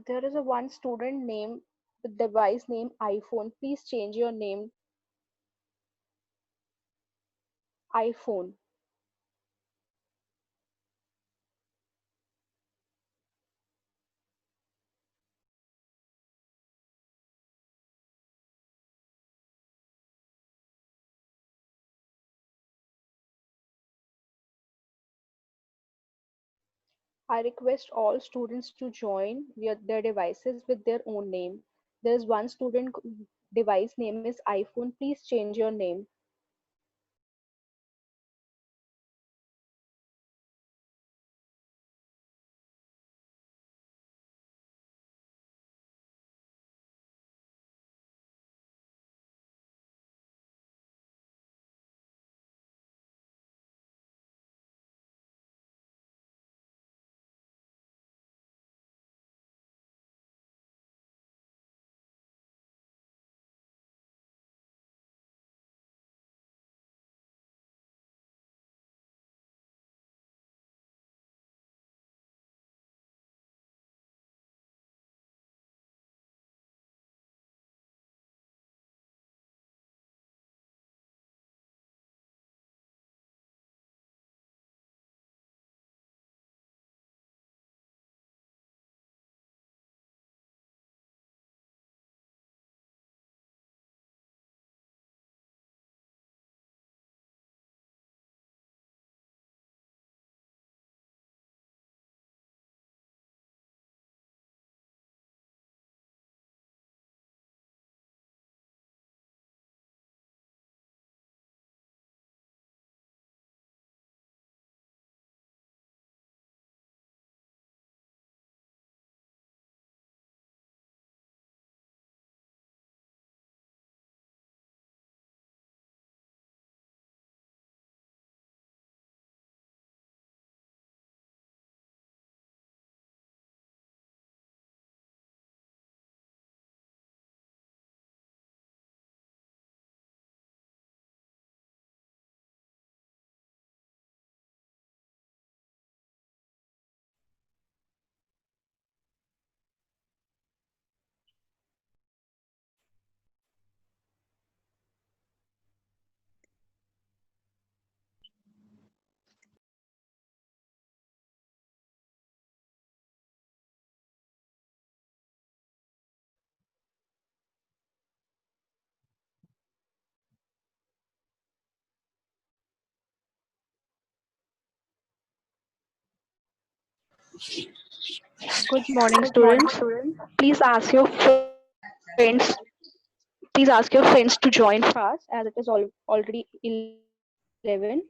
There is a one student name with device name iPhone. Please change your name iPhone. I request all students to join their devices with their own name. There is one student device name is iPhone. Please change your name. Good morning, Good morning, students. students. Please ask your friends. Please ask your friends to join fast, as it is already 11.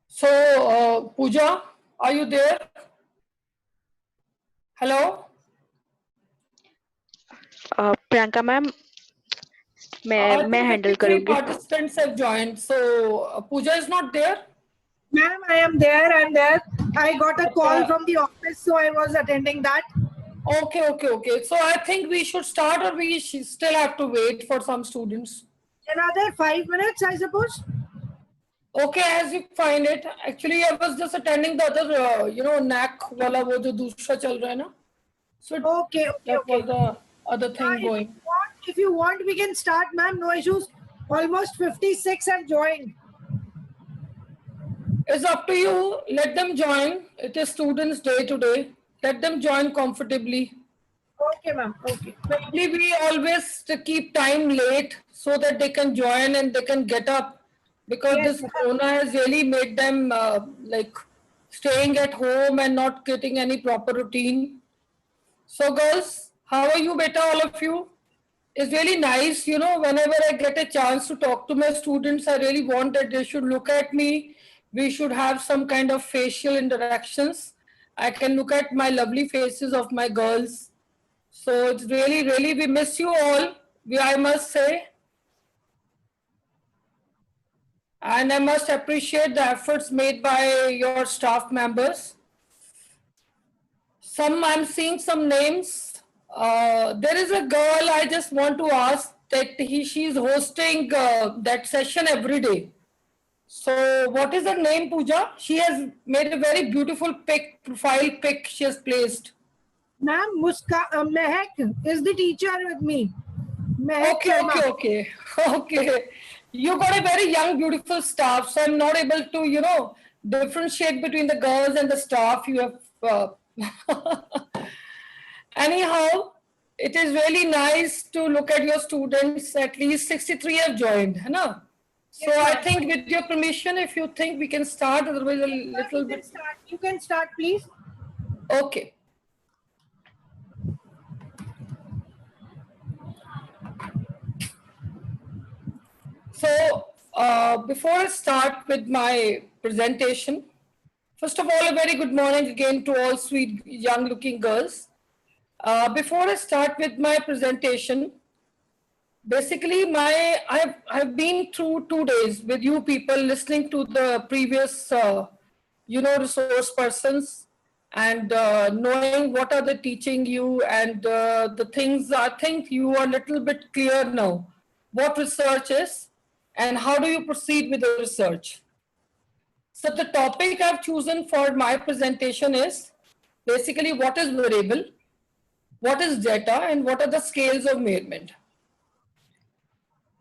So, Pooja, are you there? Hello? Priyanka ma'am, I मैं think handle 53 करूंगी. participants have joined. So, Pooja is not there? Ma'am, I am there. I'm there. I got a call Okay, from the office, so I was attending that. okay. So, I think we should start, or we still have to wait for some students. Another 5 minutes, I suppose. Okay, as you find it. Actually, I was just attending the other, NAC wala wo jo dusra chal raha hai na. So, Okay, okay, that okay. was the other thing If going. if you want, we can start, ma'am. No issues. Almost 56 have joined. It's up to you. Let them join. It is students' day today. Let them join comfortably. Okay, ma'am. Okay. Maybe we always to keep time late so that they can join and they can get up, because Yes, this ma'am. corona has really made them like staying at home and not getting any proper routine. So, girls, how are you, beta? All of you? It's really nice, whenever I get a chance to talk to my students, I really want that they should look at me. We should have some kind of facial interactions. I can look at my lovely faces of my girls. So it's really, we miss you all, I must say. And I must appreciate the efforts made by your staff members. I'm seeing some names. There is a girl I just want to ask that she's hosting that session every day. So what is her name, Pooja? She has made a very beautiful profile pic she has placed. Ma'am, Mehak is the teacher with me. Mehak Sharma. Okay. You got a very young, beautiful staff, so I'm not able to, differentiate between the girls and the staff you have. Anyhow, it is really nice to look at your students. At least 63 have joined, है ना? So Yes, I ma'am. think with your permission, if you think we can start, otherwise a Yes, ma'am, little you can bit. start. You can start, please. Okay. So, before I start with my presentation, first of all, a very good morning again to all sweet young looking girls. Before I start with my presentation, basically I've been through 2 days with you people listening to the previous, resource persons and knowing what are they teaching you and the things. I think you are a little bit clear now what research is and how do you proceed with the research. So the topic I've chosen for my presentation is basically what is variable, what is data, and what are the scales of measurement.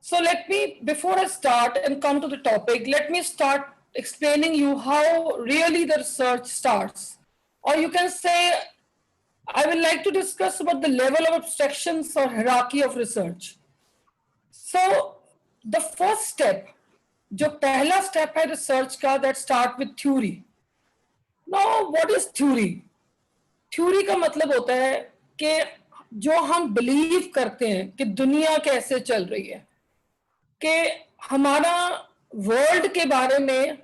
So let me, before I start and come to the topic, let me start explaining you how really the research starts. Or you can say, I would like to discuss about the level of abstractions or hierarchy of research. So the first step, जो पहला step है research का, that start with theory. Now what is theory? Theory का मतलब होता है कि जो हम believe करते हैं कि दुनिया कैसे चल रही है, कि हमारा वर्ल्ड के बारे में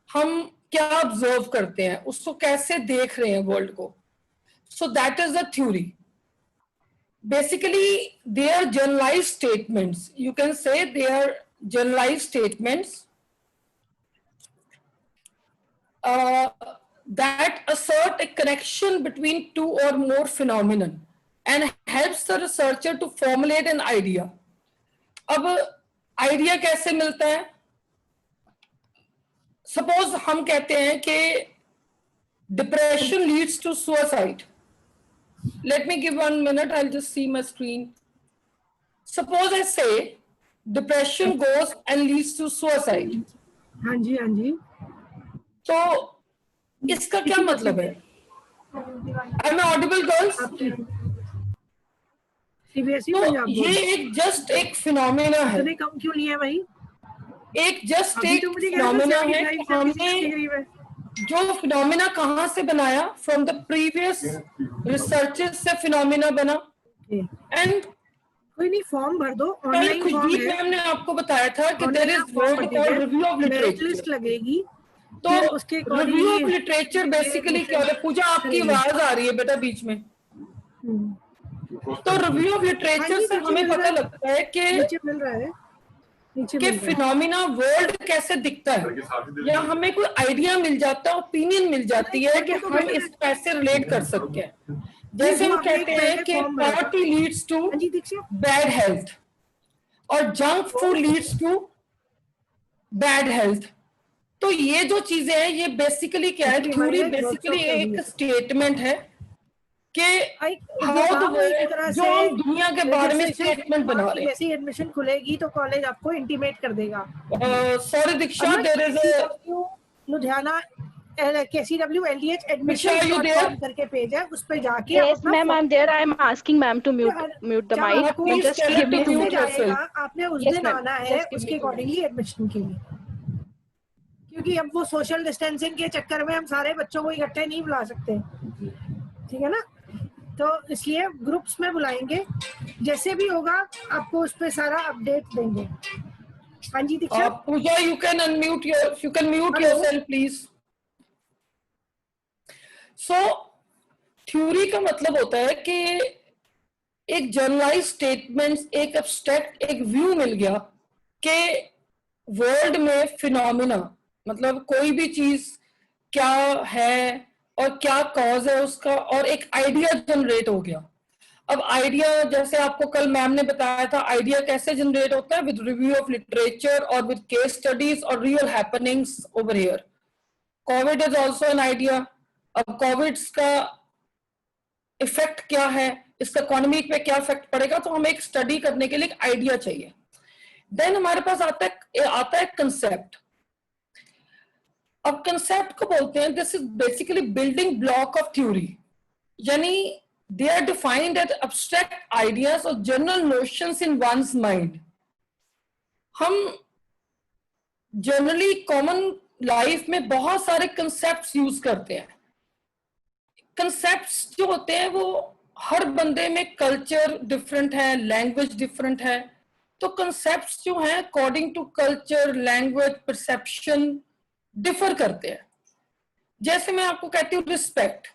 हम क्या ऑब्जर्व करते हैं, उसको कैसे देख रहे हैं वर्ल्ड को. So that is the theory. Basically they are generalised statements. You can say they are generalised statements that assert a connection between two or more phenomenon and helps the researcher to formulate an idea. अब idea कैसे मिलता है? Suppose हम कहते हैं कि depression leads to suicide. Let me give 1 minute, I'll just see my screen. Suppose I say depression goes and leads to suicide. हाँ जी हाँ जी. तो इसका क्या मतलब है? Am I audible, girls? CBSE तो पंजाब ये एक जस्ट एक फिनोमेना है. इतने कम क्यों नहीं है भाई? एक जस्ट अभी एक तो मुझे कह रहे थे फिनोमेना है 75 कि 76 के हमने करीब है. जो फिनोमेना कहाँ से बनाया, फ्रॉम द प्रीवियस रिसर्चेस से फिनोमेना बना. एंड कोई नहीं, फॉर्म भर दो, कल ऑनलाइन फॉर्म खुशबीर है. मैम ने आपको बताया था कि there online is form word भर कॉल्ड दीजिए, review of merit list literature. लगेगी. तो फिर उसके review of accordingly literature basically क्या है? पूजा आपकी आवाज आ रही है बेटा बीच में. तो रिव्यू ऑफ लिटरेचर से हमें पता लगता है कि नीचे मिल रहा है, नीचे कि मिल रहा है. फिनोमिना वर्ल्ड कैसे दिखता है, या हमें कोई आइडिया मिल जाता है, ओपिनियन मिल जाती है कि हम इसको ऐसे रिलेट कर सकते हैं. जैसे हम कहते हैं कि पॉवर्टी लीड्स टू हाँ जी दीक्षा. बैड हेल्थ और junk food leads to bad health. तो ये जो चीजें हैं ये बेसिकली क्या है? थ्योरी बेसिकली एक स्टेटमेंट है कि हाउ द वर्ल्ड, जो हम दुनिया के बारे में स्टेटमेंट बना रहे हैं. जैसे एडमिशन खुलेगी तो कॉलेज आपको इंटीमेट कर देगा. Sorry Diksha, there is a Ludhiana KCW LDH Diksha, are you there? admission.com करके पेज है, उस पे जाके Yes, ma'am, I'm there. I'm asking ma'am to mute the mic. आपको You इस just तरह give me to 2 mute minutes. yourself. आपने उस Yes, दिन ma'am. आना है Just give me उसके 2 अकॉर्डिंगली एडमिशन के लिए, क्योंकि अब वो सोशल डिस्टेंसिंग के चक्कर में हम सारे बच्चों को इकट्ठे नहीं बुला सकते. ठीक है ना? तो इसलिए ग्रुप्स में बुलाएंगे, जैसे भी होगा आपको उस पे सारा अपडेट देंगे. हाँ जी दीक्षा. पूजा, you can mute Hello. yourself please. So theory का मतलब होता है कि एक जनरलाइज स्टेटमेंट्स, एक एब्स्ट्रैक्ट एक व्यू मिल गया कि वर्ल्ड में फिनोमिना मतलब कोई भी चीज क्या है और क्या कॉज है उसका, और एक आइडिया जनरेट हो गया. अब आइडिया जैसे आपको कल मैम ने बताया था, आइडिया कैसे जनरेट होता है? विद रिव्यू ऑफ लिटरेचर और विद केस स्टडीज और real happenings over here. Covid is also an idea. अब कोविड का इफेक्ट क्या है, इसका इकोनॉमी पे क्या इफेक्ट पड़ेगा, तो हमें एक स्टडी करने के लिए एक आइडिया चाहिए. देन हमारे पास आता है कंसेप्ट. अब कंसेप्ट को बोलते हैं, this is basically building block of theory, यानी they are defined as abstract ideas और general notions in one's mind. हम जनरली कॉमन लाइफ में बहुत सारे कंसेप्ट यूज करते हैं. कंसेप्ट्स जो होते हैं वो हर बंदे में कल्चर डिफरेंट है, लैंग्वेज डिफरेंट है, तो कंसेप्ट्स जो हैं according to culture, language, perception differ करते हैं। जैसे मैं आपको कहती हूँ रिस्पेक्ट।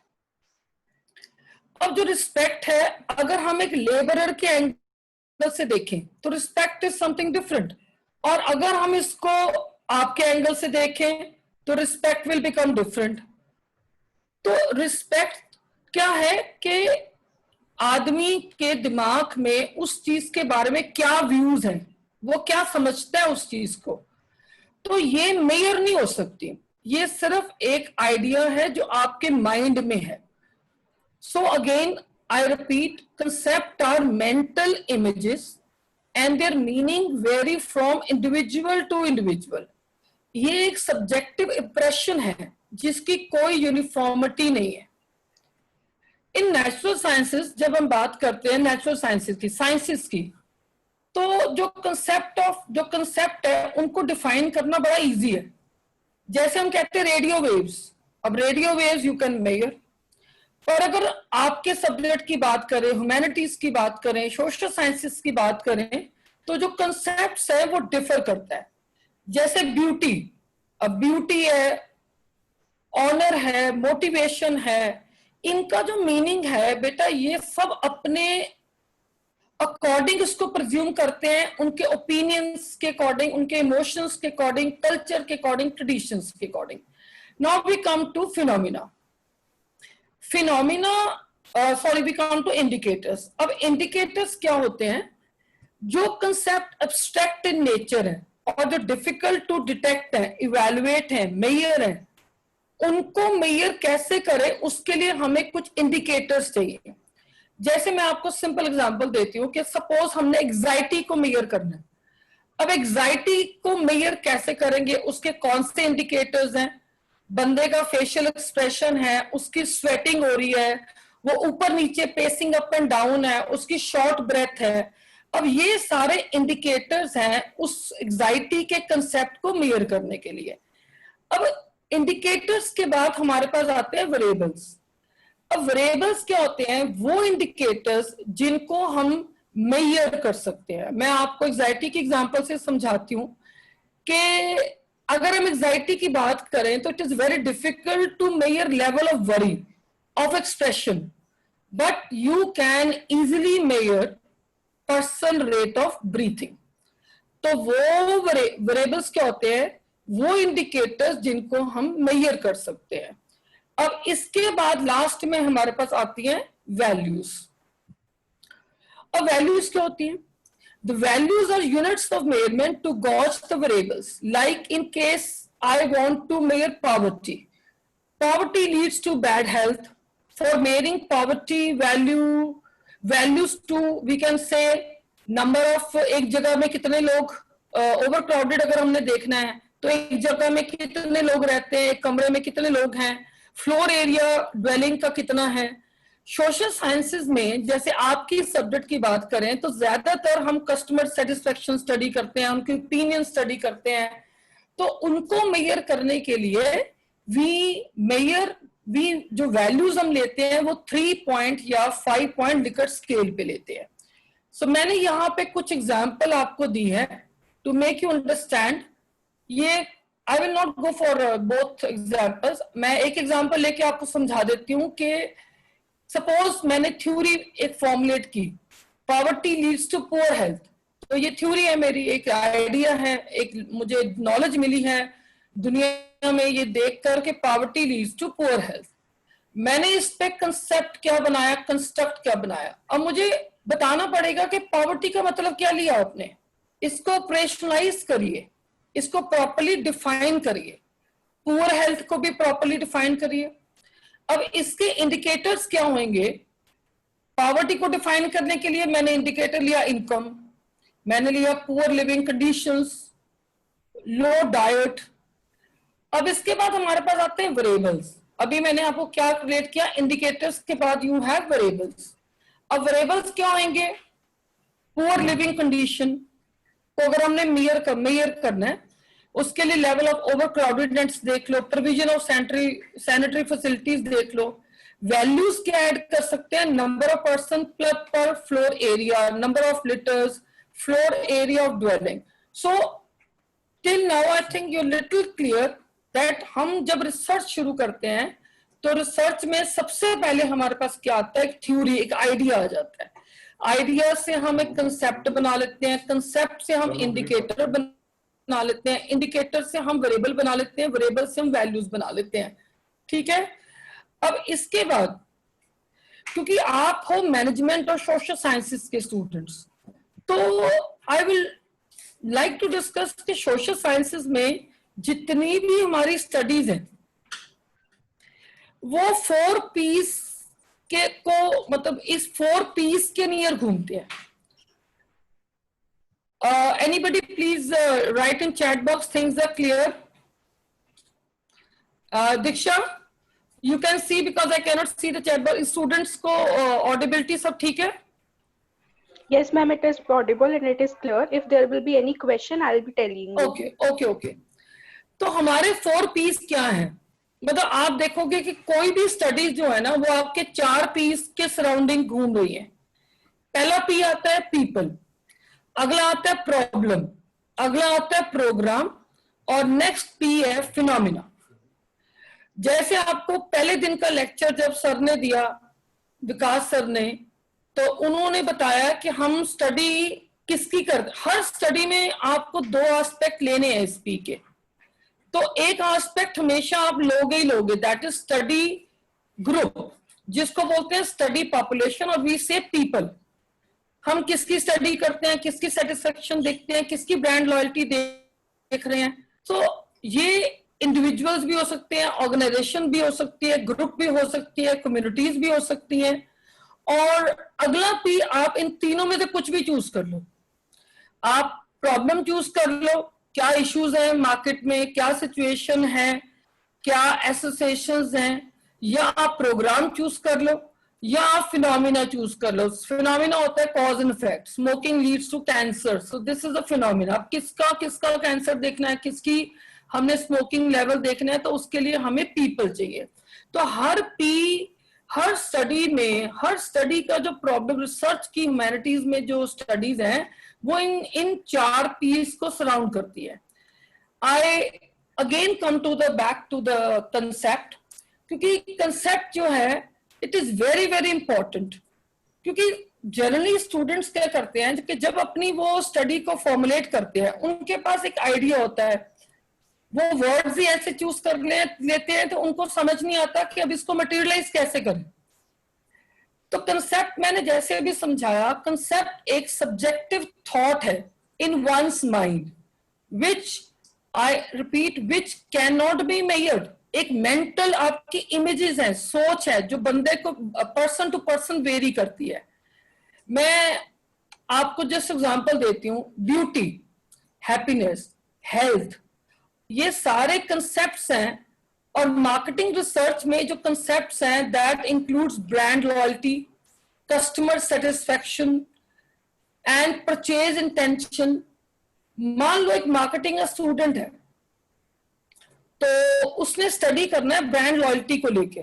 अब जो रिस्पेक्ट है, अगर हम एक लेबरर के एंगल से देखें तो रिस्पेक्ट इज समथिंग डिफरेंट, और अगर हम इसको आपके एंगल से देखें तो रिस्पेक्ट विल बिकम डिफरेंट। तो रिस्पेक्ट क्या है कि आदमी के दिमाग में उस चीज के बारे में क्या व्यूज हैं, वो क्या समझता है उस चीज को। तो ये मेजर नहीं हो सकती, ये सिर्फ एक आइडिया है जो आपके माइंड में है। So again I repeat, concept are mental images and their meaning vary from individual to individual. ये एक सब्जेक्टिव इंप्रेशन है जिसकी कोई यूनिफॉर्मिटी नहीं है। इन नेचुरल साइंसेस जब हम बात करते हैं नेचुरल साइंसेस की, तो जो कंसेप्ट है उनको डिफाइन करना बड़ा इजी है। जैसे हम कहते हैं रेडियो वेव्स, अब radio waves you can measure, और अगर आपके सब्जेक्ट की बात करें, ह्यूमैनिटीज की बात करें, सोशल साइंसेस की बात करें, तो जो कंसेप्ट्स है वो डिफर करता है। जैसे ब्यूटी, अब ब्यूटी है, ऑनर है, मोटिवेशन है, इनका जो मीनिंग है बेटा, ये सब अपने अकॉर्डिंग इसको प्रिज्यूम करते हैं, उनके ओपिनियंस के अकॉर्डिंग, उनके इमोशंस के अकॉर्डिंग, कल्चर के अकॉर्डिंग, ट्रेडिशंस के according. Now we come to phenomena. We come to indicators. अब इंडिकेटर्स क्या होते हैं? जो कंसेप्ट एब्स्ट्रैक्ट इन नेचर है और जो डिफिकल्ट टू डिटेक्ट है, इवैल्यूएट है, मेजर है, उनको मेजर कैसे करें, उसके लिए हमें कुछ इंडिकेटर्स चाहिए। जैसे मैं आपको सिंपल एग्जांपल देती हूँ कि सपोज हमने एंजाइटी को मेजर करना है। अब एंजाइटी को मेजर कैसे करेंगे, उसके कौन से इंडिकेटर्स हैं? बंदे का फेशियल एक्सप्रेशन है, उसकी स्वेटिंग हो रही है, वो ऊपर नीचे पेसिंग अप एंड डाउन है, उसकी शॉर्ट ब्रेथ है। अब ये सारे इंडिकेटर्स हैं उस एंजाइटी के कंसेप्ट को मेजर करने के लिए। अब इंडिकेटर्स के बाद हमारे पास आते हैं वेरिएबल्स। अब वेरिएबल्स क्या होते हैं? वो इंडिकेटर्स जिनको हम मेजर कर सकते हैं। मैं आपको एंजाइटी की एग्जांपल से समझाती हूँ कि अगर हम एंजाइटी की बात करें तो it is very difficult to measure level of worry, of expression, but you can easily measure person rate of breathing. तो वो वेरिएबल्स क्या होते हैं? वो इंडिकेटर्स जिनको हम मेजर कर सकते हैं। अब इसके बाद लास्ट में हमारे पास आती हैं वैल्यूज। अब वैल्यूज क्या होती हैं? The values are units of measurement to gauge the variables. Like in case I want to measure poverty. Poverty leads to bad health. For measuring poverty values to we can say number of, एक जगह में कितने लोग overcrowded अगर हमने देखना है तो एक जगह में कितने लोग रहते हैं, एक कमरे में कितने लोग हैं, फ्लोर एरिया ड्वेलिंग का कितना है। सोशल साइंसेज में जैसे आपकी सब्जेक्ट की बात करें तो ज्यादातर हम कस्टमर सेटिस्फेक्शन स्टडी करते हैं, उनके ओपिनियन स्टडी करते हैं। तो उनको मेजर करने के लिए जो वैल्यूज हम लेते हैं वो 3 पॉइंट या 5 पॉइंट लिकर्ट स्केल पे लेते हैं। सो मैंने यहाँ पे कुछ एग्जाम्पल आपको दी है टू मेक यू अंडरस्टैंड। ये I will not go for both examples, मैं एक एग्जाम्पल लेके आपको समझा देती हूँ कि सपोज मैंने थ्योरी एक फॉर्मुलेट की, poverty leads to poor health. तो ये थ्योरी है मेरी, एक आइडिया है, एक मुझे नॉलेज मिली है दुनिया में ये देख कर के poverty leads to poor health. मैंने इस पे कंसेप्ट क्या बनाया, कंस्ट्रक्ट क्या बनाया। अब मुझे बताना पड़ेगा कि पॉवर्टी का मतलब क्या लिया आपने, इसको ऑपरेशनलाइज करिए, इसको प्रॉपर्ली डिफाइन करिए, पुअर हेल्थ को भी प्रॉपर्ली डिफाइन करिए। अब इसके इंडिकेटर्स क्या होंगे? पॉवर्टी को डिफाइन करने के लिए मैंने इंडिकेटर लिया इनकम, मैंने लिया पुअर लिविंग कंडीशंस, लो डाइट। अब इसके बाद हमारे पास आते हैं वेरिएबल्स। अभी मैंने आपको क्या रिलेट किया, इंडिकेटर्स के बाद यू हैव वेरिएबल्स। अब वेरिएबल्स क्या होंगे? पुअर लिविंग कंडीशन को अगर हमने मेजर करना है, उसके लिए लेवल ऑफ ओवरक्राउडेडनेस देख लो, प्रोविजन ऑफ सैनिटरी फैसिलिटीज देख लो, वैल्यूज क्या ऐड कर सकते हैं? नंबर ऑफ पर्सन पर floor area, number of litres, floor area of dwelling. So till now I think you little clear that हम जब रिसर्च शुरू करते हैं तो रिसर्च में सबसे पहले हमारे पास क्या आता है? एक थ्योरी, एक आइडिया आ जाता है. आइडिया से हम एक कंसेप्ट बना लेते हैं, कंसेप्ट से हम इंडिकेटर बना लेते हैं, इंडिकेटर से हम वेरिएबल बना लेते हैं, वेरिएबल से हम वैल्यूज बना लेते हैं. ठीक है. अब इसके बाद क्योंकि आप हो मैनेजमेंट और सोशल साइंसेस के स्टूडेंट्स, तो I will like to discuss कि सोशल साइंसेस में जितनी भी हमारी स्टडीज हैं वो 4 पीस के को मतलब इस 4 पीस के नियर घूमते हैं. Anybody please write in chat box things are clear. Diksha, you can see because I cannot see the chat box. Students को audibility सब ठीक है? Yes, ma'am, it is audible and it is clear. If there will be any question, I'll be telling you. Okay. तो हमारे 4 piece क्या हैं? मतलब आप देखोगे कि कोई भी स्टडी जो है ना वो आपके 4 पीस के सराउंडिंग घूम रही है. पहला पी आता है पीपल, अगला आता है प्रॉब्लम, अगला आता है प्रोग्राम और नेक्स्ट पी है फिनोमिना. जैसे आपको पहले दिन का लेक्चर जब सर ने दिया, विकास सर ने, तो उन्होंने बताया कि हम स्टडी किसकी करते. हर स्टडी में आपको 2 एस्पेक्ट लेने हैं इस पी के. तो एक एस्पेक्ट हमेशा आप लोगे ही लोगे, दैट इज स्टडी ग्रुप, जिसको बोलते हैं स्टडी पॉपुलेशन और वी से पीपल. हम किसकी स्टडी करते हैं, किसकी सेटिस्फेक्शन देखते हैं, किसकी ब्रांड लॉयल्टी देख रहे हैं. तो ये इंडिविजुअल्स भी हो सकते हैं, ऑर्गेनाइजेशन भी हो सकती है, ग्रुप भी हो सकती है, कम्युनिटीज भी हो सकती हैं. और अगला पी आप इन तीनों में से कुछ भी चूज कर लो. आप प्रॉब्लम चूज कर लो, क्या इश्यूज हैं मार्केट में, क्या सिचुएशन है, क्या एसोसिएशंस हैं, या आप प्रोग्राम चूज कर लो या आप फिनोमिना चूज कर लो. फिनोमिना होता है cause and effect. Smoking leads to cancer, so this is a phenomena. अब किसका कैंसर देखना है, किसकी हमने स्मोकिंग लेवल देखना है, तो उसके लिए हमें पीपल चाहिए. तो हर स्टडी में, हर स्टडी का जो प्रॉब्लम रिसर्च की ह्यूमैनिटीज में जो स्टडीज हैं वो इन 4 पीस को सराउंड करती है. I again come to the back to the concept, क्योंकि कंसेप्ट जो है it is very very important. क्योंकि जनरली स्टूडेंट्स क्या करते हैं कि जब अपनी वो स्टडी को फॉर्मुलेट करते हैं, उनके पास एक आइडिया होता है, वो वर्ड्स ही ऐसे चूज कर लेते हैं तो उनको समझ नहीं आता कि अब इसको मटेरियलाइज कैसे करें. तो कंसेप्ट मैंने जैसे भी समझाया, कंसेप्ट एक सब्जेक्टिव थॉट है in one's mind, which I repeat, which can not be measured. एक मेंटल आपकी इमेजेस है, सोच है, जो बंदे को पर्सन टू पर्सन वेरी करती है. मैं आपको जस्ट एग्जांपल देती हूँ. ब्यूटी, हैप्पीनेस, हेल्थ, ये सारे कंसेप्ट्स हैं. और मार्केटिंग रिसर्च में जो कंसेप्ट्स हैं that includes brand loyalty, customer satisfaction and purchase intention. मान लो एक मार्केटिंग स्टूडेंट है तो उसने स्टडी करना है ब्रांड लॉयल्टी को लेके.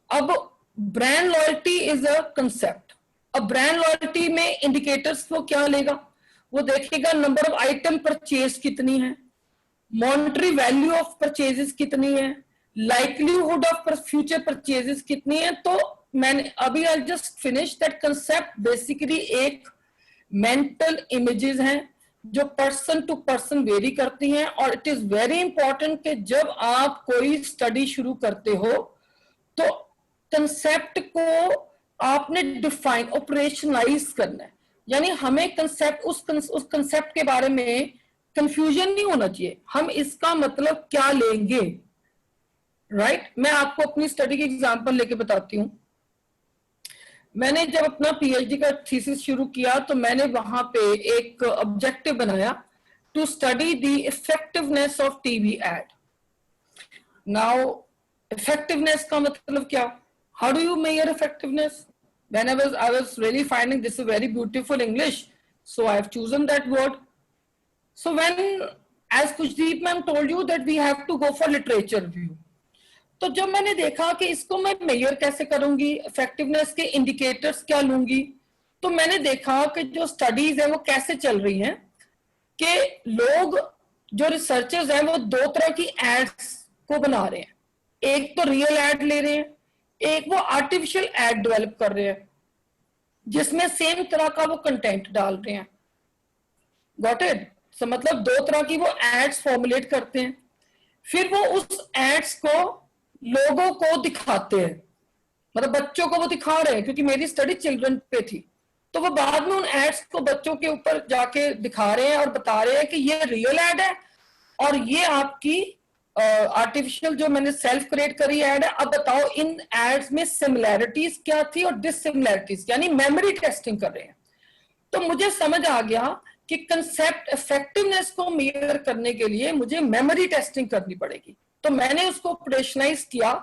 अब brand loyalty is a concept. अब ब्रांड लॉयल्टी में इंडिकेटर्स वो क्या लेगा? वो देखेगा नंबर ऑफ आइटम परचेज कितनी है, मॉनेटरी वैल्यू ऑफ परचेजेस कितनी है, लाइकलीहुड ऑफ फ्यूचर परचेजेस कितनी है. तो मैंने अभी I just finish that concept. Basically एक मेंटल इमेजेस हैं जो पर्सन टू पर्सन वेरी करती हैं. और इट इज वेरी इंपॉर्टेंट कि जब आप कोई स्टडी शुरू करते हो तो कंसेप्ट को आपने डिफाइन, ऑपरेशनलाइज करना है. यानी हमें कंसेप्ट, उस कंसेप्ट के बारे में कंफ्यूजन नहीं होना चाहिए, हम इसका मतलब क्या लेंगे. राइट मैं आपको अपनी स्टडी की एग्जांपल लेके बताती हूँ. मैंने जब अपना पीएचडी का थीसिस शुरू किया तो मैंने वहां पे एक ऑब्जेक्टिव बनाया, to study the effectiveness of TV ad. Now effectiveness का मतलब क्या? How do you measure effectiveness? When I was really finding this is very beautiful English, so I have chosen that word. So when, as Kushdeep ma'am told you that we have to go for literature review, तो जब मैंने देखा कि इसको मैं major कैसे करूंगी, effectiveness के इंडिकेटर्स क्या लूंगी, तो मैंने देखा कि जो स्टडीज है वो कैसे चल रही हैं कि लोग जो रिसर्चर्स हैं वो दो तरह की एड्स को बना रहे हैं। एक तो रियल एड ले रहे हैं, एक वो आर्टिफिशियल एड डेवलप कर रहे हैं जिसमें सेम तरह का वो कंटेंट डाल रहे हैं। Got it? सो मतलब दो तरह की वो एड्स फॉर्मुलेट करते हैं, फिर वो उस एड्स को लोगों को दिखाते हैं, मतलब बच्चों को वो दिखा रहे हैं, क्योंकि मेरी स्टडी चिल्ड्रन पे थी, तो वो बाद में उन एड्स को बच्चों के ऊपर जाके दिखा रहे हैं और बता रहे हैं कि ये रियल एड है और ये आपकी आर्टिफिशियल जो मैंने सेल्फ क्रिएट करी एड है। अब बताओ इन एड्स में सिमिलैरिटीज क्या थी और डिससिमिलैरिटीज, यानी मेमोरी टेस्टिंग कर रहे हैं। तो मुझे समझ आ गया कि कंसेप्ट इफेक्टिवनेस को मेजर करने के लिए मुझे मेमोरी टेस्टिंग करनी पड़ेगी। तो मैंने उसको ऑपरेशनलाइज किया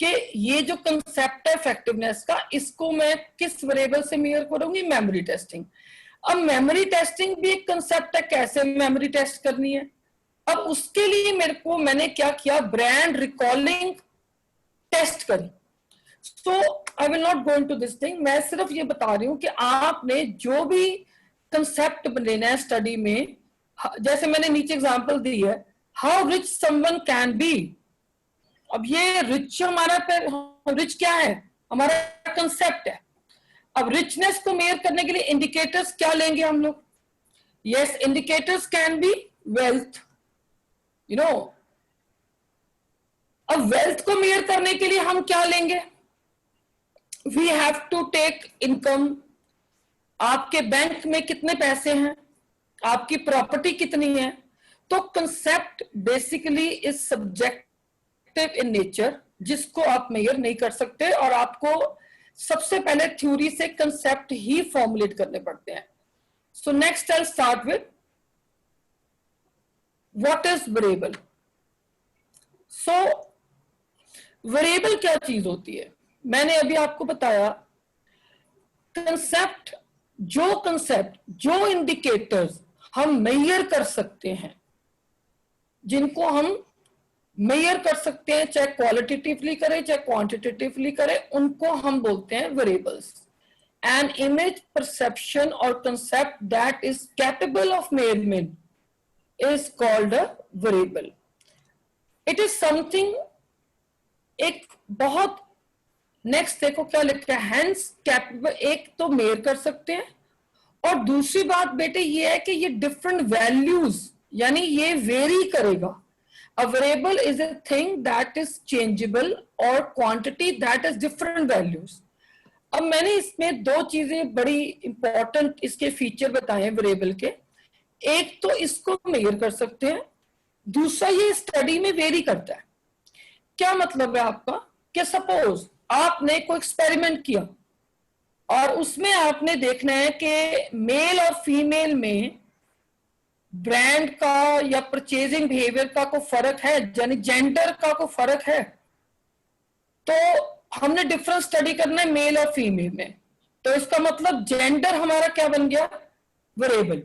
कि ये जो कंसेप्ट है इफेक्टिवनेस का, इसको मैं किस वेरिएबल से मेजर करूंगी, मेमोरी टेस्टिंग। अब मेमोरी टेस्टिंग भी एक कंसेप्ट है, कैसे मेमोरी टेस्ट करनी है। अब उसके लिए मैंने क्या किया, ब्रांड रिकॉलिंग टेस्ट करी। So I will not go into this thing, मैं सिर्फ ये बता रही हूं कि आपने जो भी कंसेप्ट लेना है स्टडी में, जैसे मैंने नीचे एग्जांपल दी है, how rich someone can be. अब ये रिच हमारा रिच क्या है, हमारा कंसेप्ट है। अब रिचनेस को मेजर करने के लिए इंडिकेटर्स क्या लेंगे हम लोग? Yes, indicators can be wealth, you know. अब वेल्थ को मेजर करने के लिए हम क्या लेंगे? We have to take income, आपके बैंक में कितने पैसे हैं, आपकी प्रॉपर्टी कितनी है। तो concept basically is subjective in nature, जिसको आप मेजर नहीं कर सकते, और आपको सबसे पहले थ्योरी से कंसेप्ट ही फॉर्मुलेट करने पड़ते हैं। So next I start with what is variable. So variable क्या चीज होती है? मैंने अभी आपको बताया कंसेप्ट, जो इंडिकेटर्स हम मेजर कर सकते हैं, जिनको हम मेजर कर सकते हैं, चाहे क्वालिटेटिवली करें चाहे क्वांटिटेटिवली करें, उनको हम बोलते हैं वेरिएबल्स। एन इमेज, परसेप्शन और concept that is capable of measurement is called a variable. It is something, एक बहुत, नेक्स्ट देखो क्या लिखा है, हैंस कैपेबल, एक तो मेजर कर सकते हैं, और दूसरी बात बेटे ये है कि ये डिफरेंट वैल्यूज, यानी ये वेरी करेगा। A variable is a thing that is changeable or quantity that has different values. अब मैंने इसमें दो चीजें बड़ी इंपॉर्टेंट इसके फीचर बताए हैं वेरिएबल के। एक तो इसको मेजर कर सकते हैं, दूसरा ये स्टडी में वेरी करता है। क्या मतलब है आपका कि सपोज आपने कोई एक्सपेरिमेंट किया और उसमें आपने देखना है कि मेल और फीमेल में ब्रांड का या परचेजिंग बिहेवियर का कोई फर्क है, यानी जेंडर का कोई फर्क है। तो हमने डिफरेंस स्टडी करना है मेल और फीमेल में, तो इसका मतलब जेंडर हमारा क्या बन गया, वेरिएबल।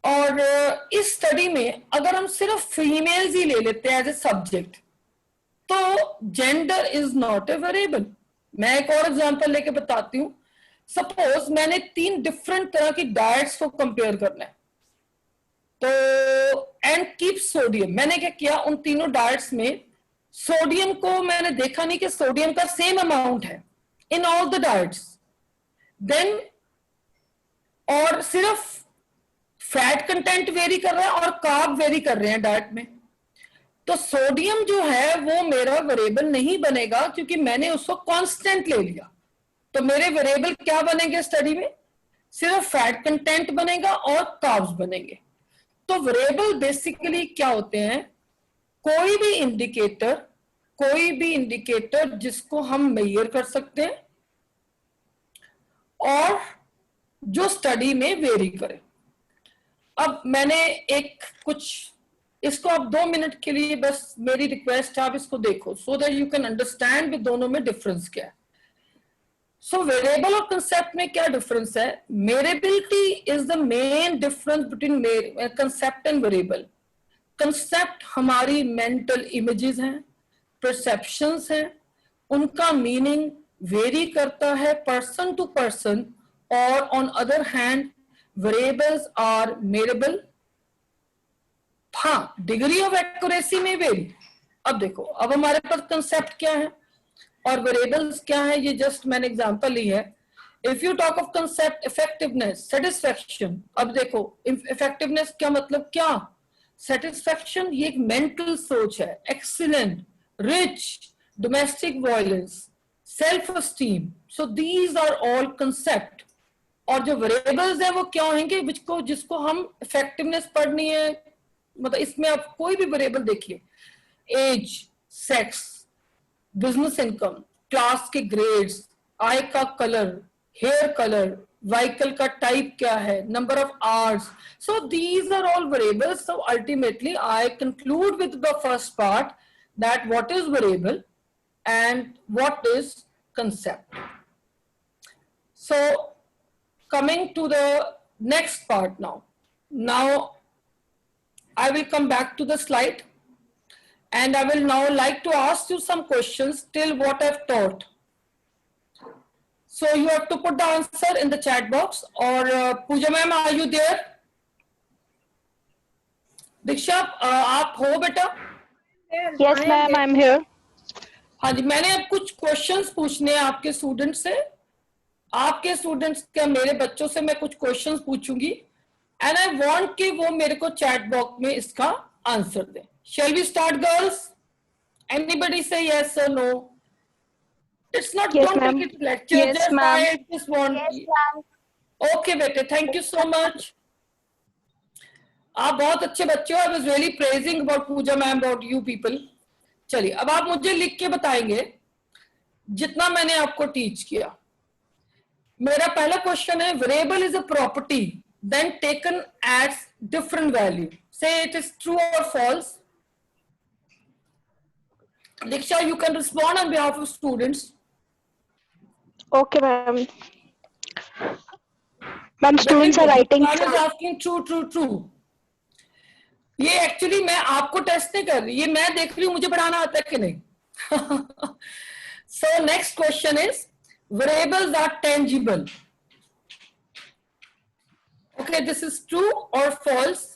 और इस स्टडी में अगर हम सिर्फ फीमेल्स ही ले लेते हैं एज ए सब्जेक्ट, तो gender is not a variable. मैं एक और एग्जांपल लेके बताती हूं। सपोज मैंने 3 डिफरेंट तरह की डाइट्स को कंपेयर करना है, तो एंड कीप सोडियम, मैंने क्या किया, उन तीनों डाइट्स में सोडियम को मैंने देखा नहीं कि सोडियम का सेम अमाउंट है in all the diets, then और सिर्फ फैट कंटेंट वेरी कर रहा है और कार्ब वेरी कर रहे हैं डाइट में, तो सोडियम जो है वो मेरा वेरिएबल नहीं बनेगा, क्योंकि मैंने उसको कांस्टेंट ले लिया। तो मेरे वेरिएबल क्या बनेंगे स्टडी में, सिर्फ फैट कंटेंट बनेगा और कार्ब्स बनेंगे। तो वेरिएबल बेसिकली क्या होते हैं, कोई भी इंडिकेटर जिसको हम मेजर कर सकते हैं और जो स्टडी में वेरी करे। अब मैंने एक कुछ, इसको आप 2 मिनट के लिए बस मेरी रिक्वेस्ट है, आप इसको देखो so that you can understand कि दोनों में डिफरेंस क्या है। सो वेरिएबल और कंसेप्ट में क्या डिफरेंस है? Measurability is the main difference between concept and variable. Concept हमारी मेंटल इमेजेस हैं, perceptions हैं, उनका मीनिंग वेरी करता है पर्सन टू पर्सन, और on other hand variables are measurable. हाँ, डिग्री ऑफ एक्यूरेसी में वेरी. अब देखो, अब हमारे पास कंसेप्ट क्या है और वेरिएबल्स क्या है, ये जस्ट मैंने एग्जांपल ली है. If you talk of concept effectiveness, satisfaction, अब देखो इफेक्टिवनेस क्या मतलब, क्या सेटिस्फेक्शन, ये एक मेंटल सोच है. Excellent, rich, domestic violence, self esteem, so these are all concept. और जो वेरिएबल्स है वो क्या होंगे, जिसको हम इफेक्टिवनेस पढ़नी है, मतलब इसमें आप कोई भी वेरिएबल देखिए, age, sex, business income, class के ग्रेड्स, आई का कलर, हेयर कलर, व्हीकल का टाइप क्या है, number of hours, so these are all variables. So ultimately I conclude with the first part that what is variable and what is concept. So coming to the next part now. Now I will come back to the slide and I will now like to ask you some questions till what I've taught. So you have to put the answer in the chat box. Or Pooja ma'am, are you there? Diksha, आप हो बेटा? Yes ma'am, I'm here. हाँ जी, मैंने अब कुछ questions पूछने हैं आपके स्टूडेंट से. आपके स्टूडेंट्स क्या, मेरे बच्चों से मैं कुछ क्वेश्चंस पूछूंगी एंड आई वांट कि वो मेरे को चैट बॉक्स में इसका आंसर दें. Shall we start girls? Anybody say yes और no? It's not Yes, don't ma'am. Take it lecture, Yes, just ma'am. I just want. Okay बेटे, थैंक यू सो मच. आप बहुत अच्छे बच्चे हो. I was really praising about Pooja ma'am, about you people. चलिए, अब आप मुझे लिख के बताएंगे जितना मैंने आपको टीच किया. मेरा पहला क्वेश्चन है, variable is a property then taken as different value, say it is true और false. Diksha, you can respond on behalf of students. Okay ma'am. Ma'am, students are writing. I was asking true, true, true. ये actually मैं आपको test नहीं कर रही, ये मैं देख रही हूँ मुझे पढ़ाना आता है कि नहीं. So next question is, variables are tangible. Okay, this is true और false?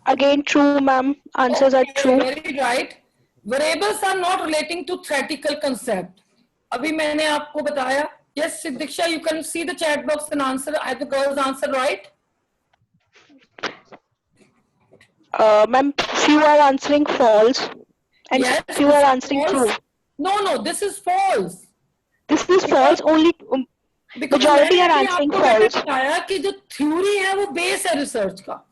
Again true ma'am. Answers are true. Very right. Variables are not relating to theoretical concept. अभी मैंने आपको बताया. Yes, Diksha, you can see the chat box and answer. I the girls answer right. Ma'am, few are answering false and Yes, few are this is answering false. true. No, this is false. This is false. Only Because majority are मैंने answering आपको मैंने false. बताया कि जो theory है वो base है research का.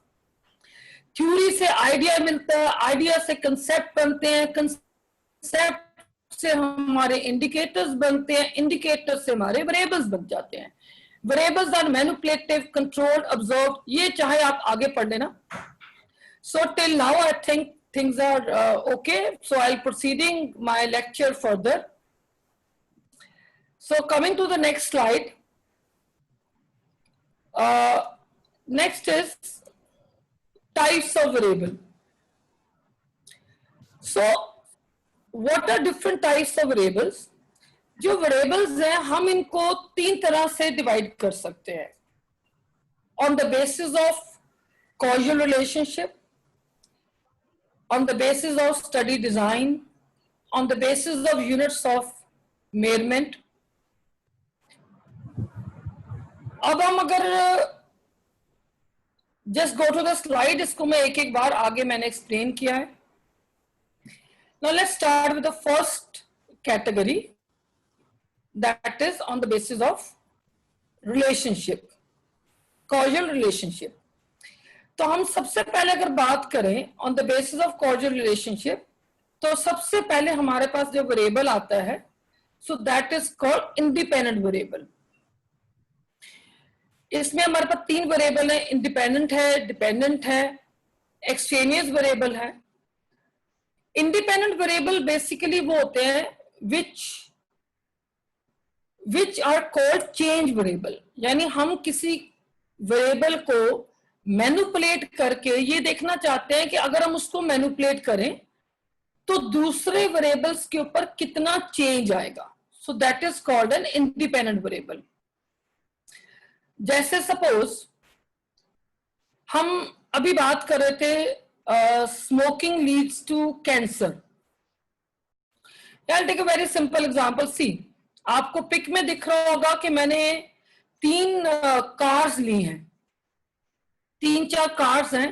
थ्योरी से आइडिया मिलता है, आइडिया से कंसेप्ट बनते हैं, कंसेप्ट से हमारे इंडिकेटर्स बनते हैं, इंडिकेटर से हमारे वेरिएबल्स बन जाते हैं. Variables are manipulative, controlled, observed. ये चाहे आप आगे पढ़ लेना. So till now I think things are okay. So I am proceeding my lecture further. So coming to the next slide. Next is types of variable. So what are different types of variables? जो variables हैं हम इनको 3 तरह से divide कर सकते हैं. On the basis of causal relationship, on the basis of study design, on the basis of units of measurement. अब हम अगर just go to the slide, इसको मैं एक एक बार आगे मैंने explain किया है. Now let's start with the first category, that is on the basis of relationship, causal relationship. तो हम सबसे पहले अगर बात करें on the basis of causal relationship, तो सबसे पहले हमारे पास जो variable आता है, so that is called independent variable. इसमें हमारे पास 3 वेरिएबल है, इंडिपेंडेंट है, डिपेंडेंट है, एक्सट्रेनियस वेरिएबल है. इंडिपेंडेंट वेरिएबल बेसिकली वो होते हैं which are called change variable. यानी हम किसी वेरिएबल को मैनिपुलेट करके ये देखना चाहते हैं कि अगर हम उसको मैनिपुलेट करें तो दूसरे वेरिएबल्स के ऊपर कितना चेंज आएगा. So that is called an independent variable. जैसे सपोज हम अभी बात कर रहे थे smoking leads to cancer. Take a very simple example. See, आपको पिक में दिख रहा होगा कि मैंने 3 कार्स ली हैं, 3-4 कार्स हैं.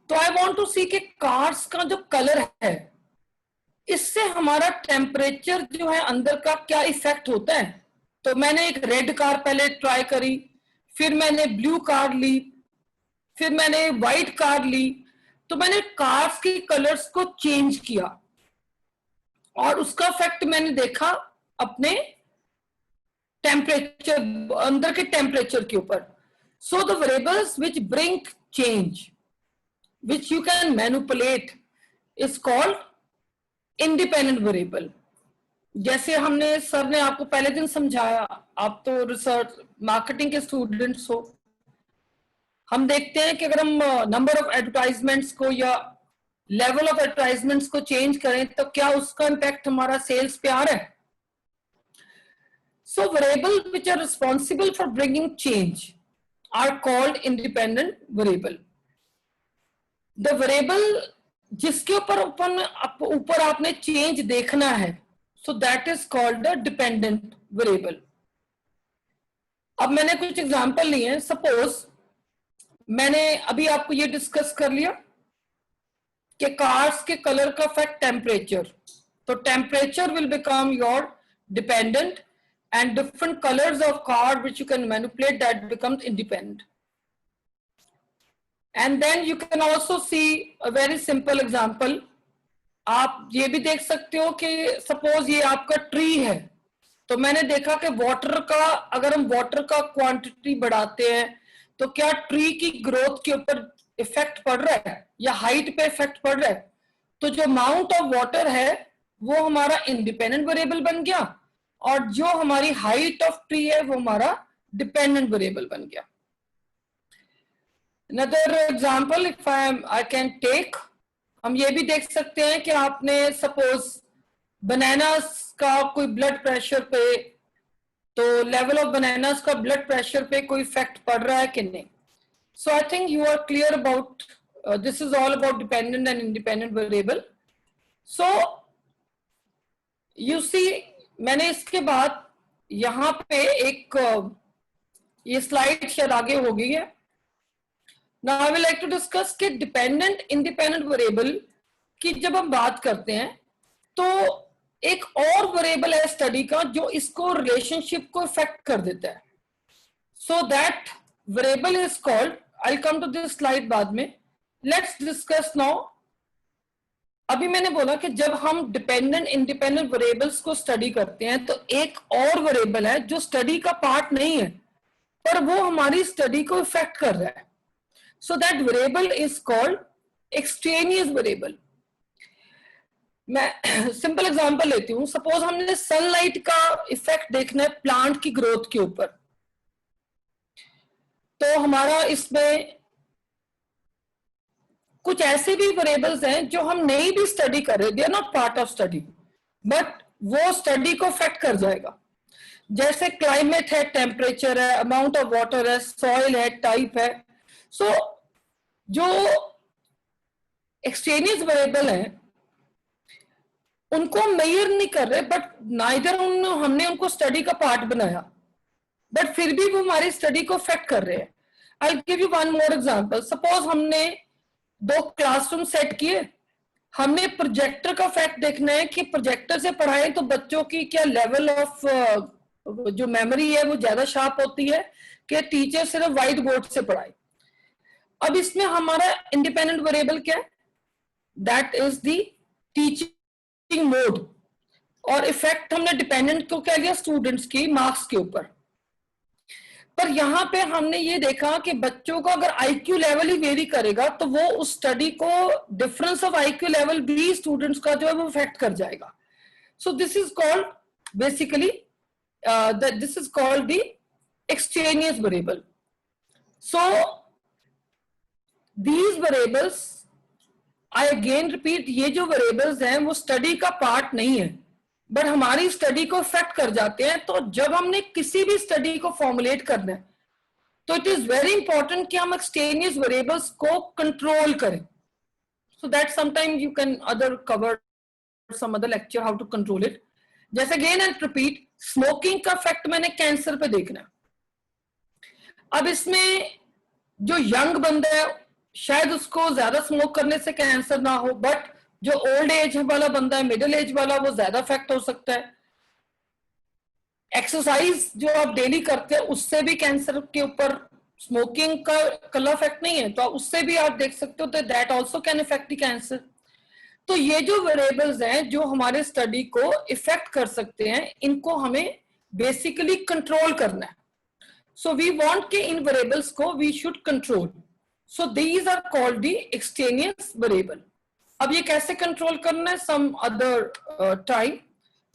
तो आई वांट टू सी कि कार्स का जो कलर है इससे हमारा टेम्परेचर जो है अंदर का क्या इफेक्ट होता है. तो मैंने एक रेड कार पहले ट्राई करी, फिर मैंने ब्लू कार ली, फिर मैंने व्हाइट कार ली. तो मैंने कार्स की कलर्स को चेंज किया और उसका इफेक्ट मैंने देखा अपने टेम्परेचर, अंदर के टेम्परेचर के ऊपर. So the variables which bring change which you can manipulate is called independent variable. जैसे हमने, सर ने आपको पहले दिन समझाया, आप तो रिसर्च मार्केटिंग के स्टूडेंट्स हो. हम देखते हैं कि अगर हम नंबर ऑफ एडवर्टाइजमेंट्स को या लेवल ऑफ एडवर्टाइजमेंट्स को चेंज करें तो क्या उसका इंपैक्ट हमारा सेल्स पे आ रहा है. So variable which are responsible for bringing change are called independent variable. The variable जिसके ऊपर आपने चेंज देखना है, so that is called the dependent variable. अब मैंने कुछ एग्जांपल लिए हैं. सपोज मैंने अभी आपको ये डिस्कस कर लिया कि कार्स के कलर का इफेक्ट टेम्परेचर. तो temperature will become your dependent and different colours of car which you can manipulate, that becomes independent. And then you can also see a very simple example. आप ये भी देख सकते हो कि सपोज ये आपका ट्री है, तो मैंने देखा कि वाटर का, अगर हम वाटर का क्वांटिटी बढ़ाते हैं तो क्या ट्री की ग्रोथ के ऊपर इफेक्ट पड़ रहा है या हाइट पे इफेक्ट पड़ रहा है. तो जो अमाउंट ऑफ वाटर है वो हमारा इंडिपेंडेंट वेरिएबल बन गया और जो हमारी हाइट ऑफ ट्री है वो हमारा डिपेंडेंट वेरिएबल बन गया. Another example if I can take, हम ये भी देख सकते हैं कि आपने सपोज बनानास का कोई ब्लड प्रेशर पे, तो लेवल ऑफ बनानास का ब्लड प्रेशर पे कोई इफेक्ट पड़ रहा है कि नहीं. So I think you are clear about this is all about dependent and independent variable. So you see, मैंने इसके बाद यहां पे एक ये स्लाइड शायद आगे हो गई है. Now I would like to discuss कि डिपेंडेंट इंडिपेंडेंट वेरिएबल की जब हम बात करते हैं तो एक और वेरिएबल है स्टडी का जो इसको रिलेशनशिप को इफेक्ट कर देता है. So that variable is called, I will come to this slide बाद में. Let's discuss now. अभी मैंने बोला कि जब हम डिपेंडेंट इंडिपेंडेंट वेरिएबल्स को स्टडी करते हैं तो एक और वेरिएबल है जो स्टडी का पार्ट नहीं है पर वो हमारी स्टडी को इफेक्ट कर रहा है. So that variable is called extraneous variable. मैं सिंपल एग्जांपल लेती हूं. सपोज हमने सनलाइट का इफेक्ट देखना है प्लांट की ग्रोथ के ऊपर, तो हमारा इसमें कुछ ऐसे भी वेरिएबल्स हैं जो हम नहीं भी स्टडी कर रहे, they are not part of study, but वो स्टडी को इफेक्ट कर जाएगा. जैसे क्लाइमेट है, टेम्परेचर है, अमाउंट ऑफ वाटर है, सॉइल है, टाइप है. सो जो एक्सचेंजेस वेरिएबल हैं उनको मेजर नहीं कर रहे, बट नाइदर हमने उनको स्टडी का पार्ट बनाया, बट फिर भी वो हमारी स्टडी को इफेक्ट कर रहे हैं. I will give you one more example. Suppose हमने 2 क्लासरूम सेट किए, हमने प्रोजेक्टर का इफेक्ट देखना है कि प्रोजेक्टर से पढ़ाएं तो बच्चों की क्या लेवल ऑफ जो मेमोरी है वो ज्यादा शार्प होती है कि टीचर सिर्फ व्हाइट बोर्ड से पढ़ाए. अब इसमें हमारा इंडिपेंडेंट वेरिएबल क्या है, that is the teaching mode, और इफेक्ट हमने डिपेंडेंट को क्या लिया, स्टूडेंट्स की मार्क्स के ऊपर. पर यहां पे हमने ये देखा कि बच्चों का अगर आईक्यू लेवल ही वेरी करेगा तो वो उस स्टडी को, डिफरेंस ऑफ आईक्यू लेवल भी स्टूडेंट्स का जो है वो इफेक्ट कर जाएगा. सो this is called basically this is called the exchanges variable. So these variables, I again repeat, ये जो variables हैं वो स्टडी का पार्ट नहीं है, बट हमारी स्टडी को इफेक्ट कर जाते हैं. तो जब हमने किसी भी स्टडी को फॉर्मुलेट करना है तो इट इज वेरी इंपॉर्टेंट कि हम एक्सटेनियस वेरिएबल्स को कंट्रोल करें. So that sometimes you can other cover some other lecture how to control it. जैसे अगेन एंड रिपीट, स्मोकिंग का इफेक्ट मैंने कैंसर पे देखना है. अब इसमें जो यंग बंदा है शायद उसको ज्यादा स्मोक करने से कैंसर ना हो, बट जो ओल्ड एज वाला बंदा है, मिडिल एज वाला, वो ज्यादा इफेक्ट हो सकता है. एक्सरसाइज जो आप डेली करते हैं उससे भी कैंसर के ऊपर, स्मोकिंग का कलर इफेक्ट नहीं है तो उससे भी आप देख सकते हो, तो that also can effect the cancer. तो ये जो वेरिएबल्स हैं जो हमारे स्टडी को इफेक्ट कर सकते हैं, इनको हमें बेसिकली कंट्रोल करना है. सो वी वांट के इन वेरिएबल्स को we should control. So these are called the extraneous variable. अब ये कैसे कंट्रोल करना है, some other time.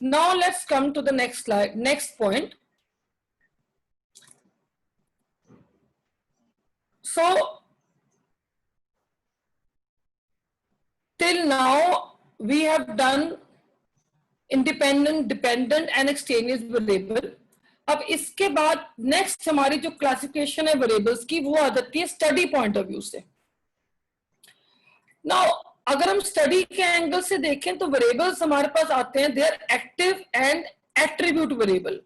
Now let's come to the next slide, next point. So till now we have done independent, dependent and extraneous variable. अब इसके बाद next हमारी जो classification है variables की वो आ जाती है study point of view से. Now अगर हम स्टडी के एंगल से देखें तो वेरिएबल्स हमारे पास आते हैं, they are active and attribute variable.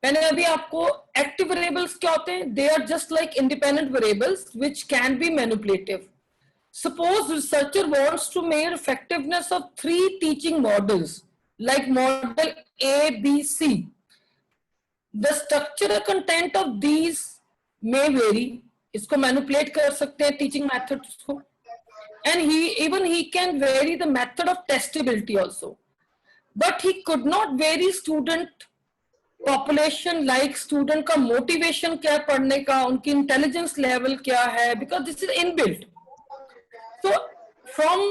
मैंने अभी आपको एक्टिव वेरिएबल्स क्या होते हैं, they are just like independent variables which can be manipulative. Suppose researcher wants to measure effectiveness of 3 teaching models like model A, B, C. The structural content of these may vary. इसको manipulate कर सकते हैं teaching methods को. And he can vary the method of testability also, but he could not vary student population, like student का motivation क्या है पढ़ने का, उनकी intelligence level क्या है, because this is inbuilt. So from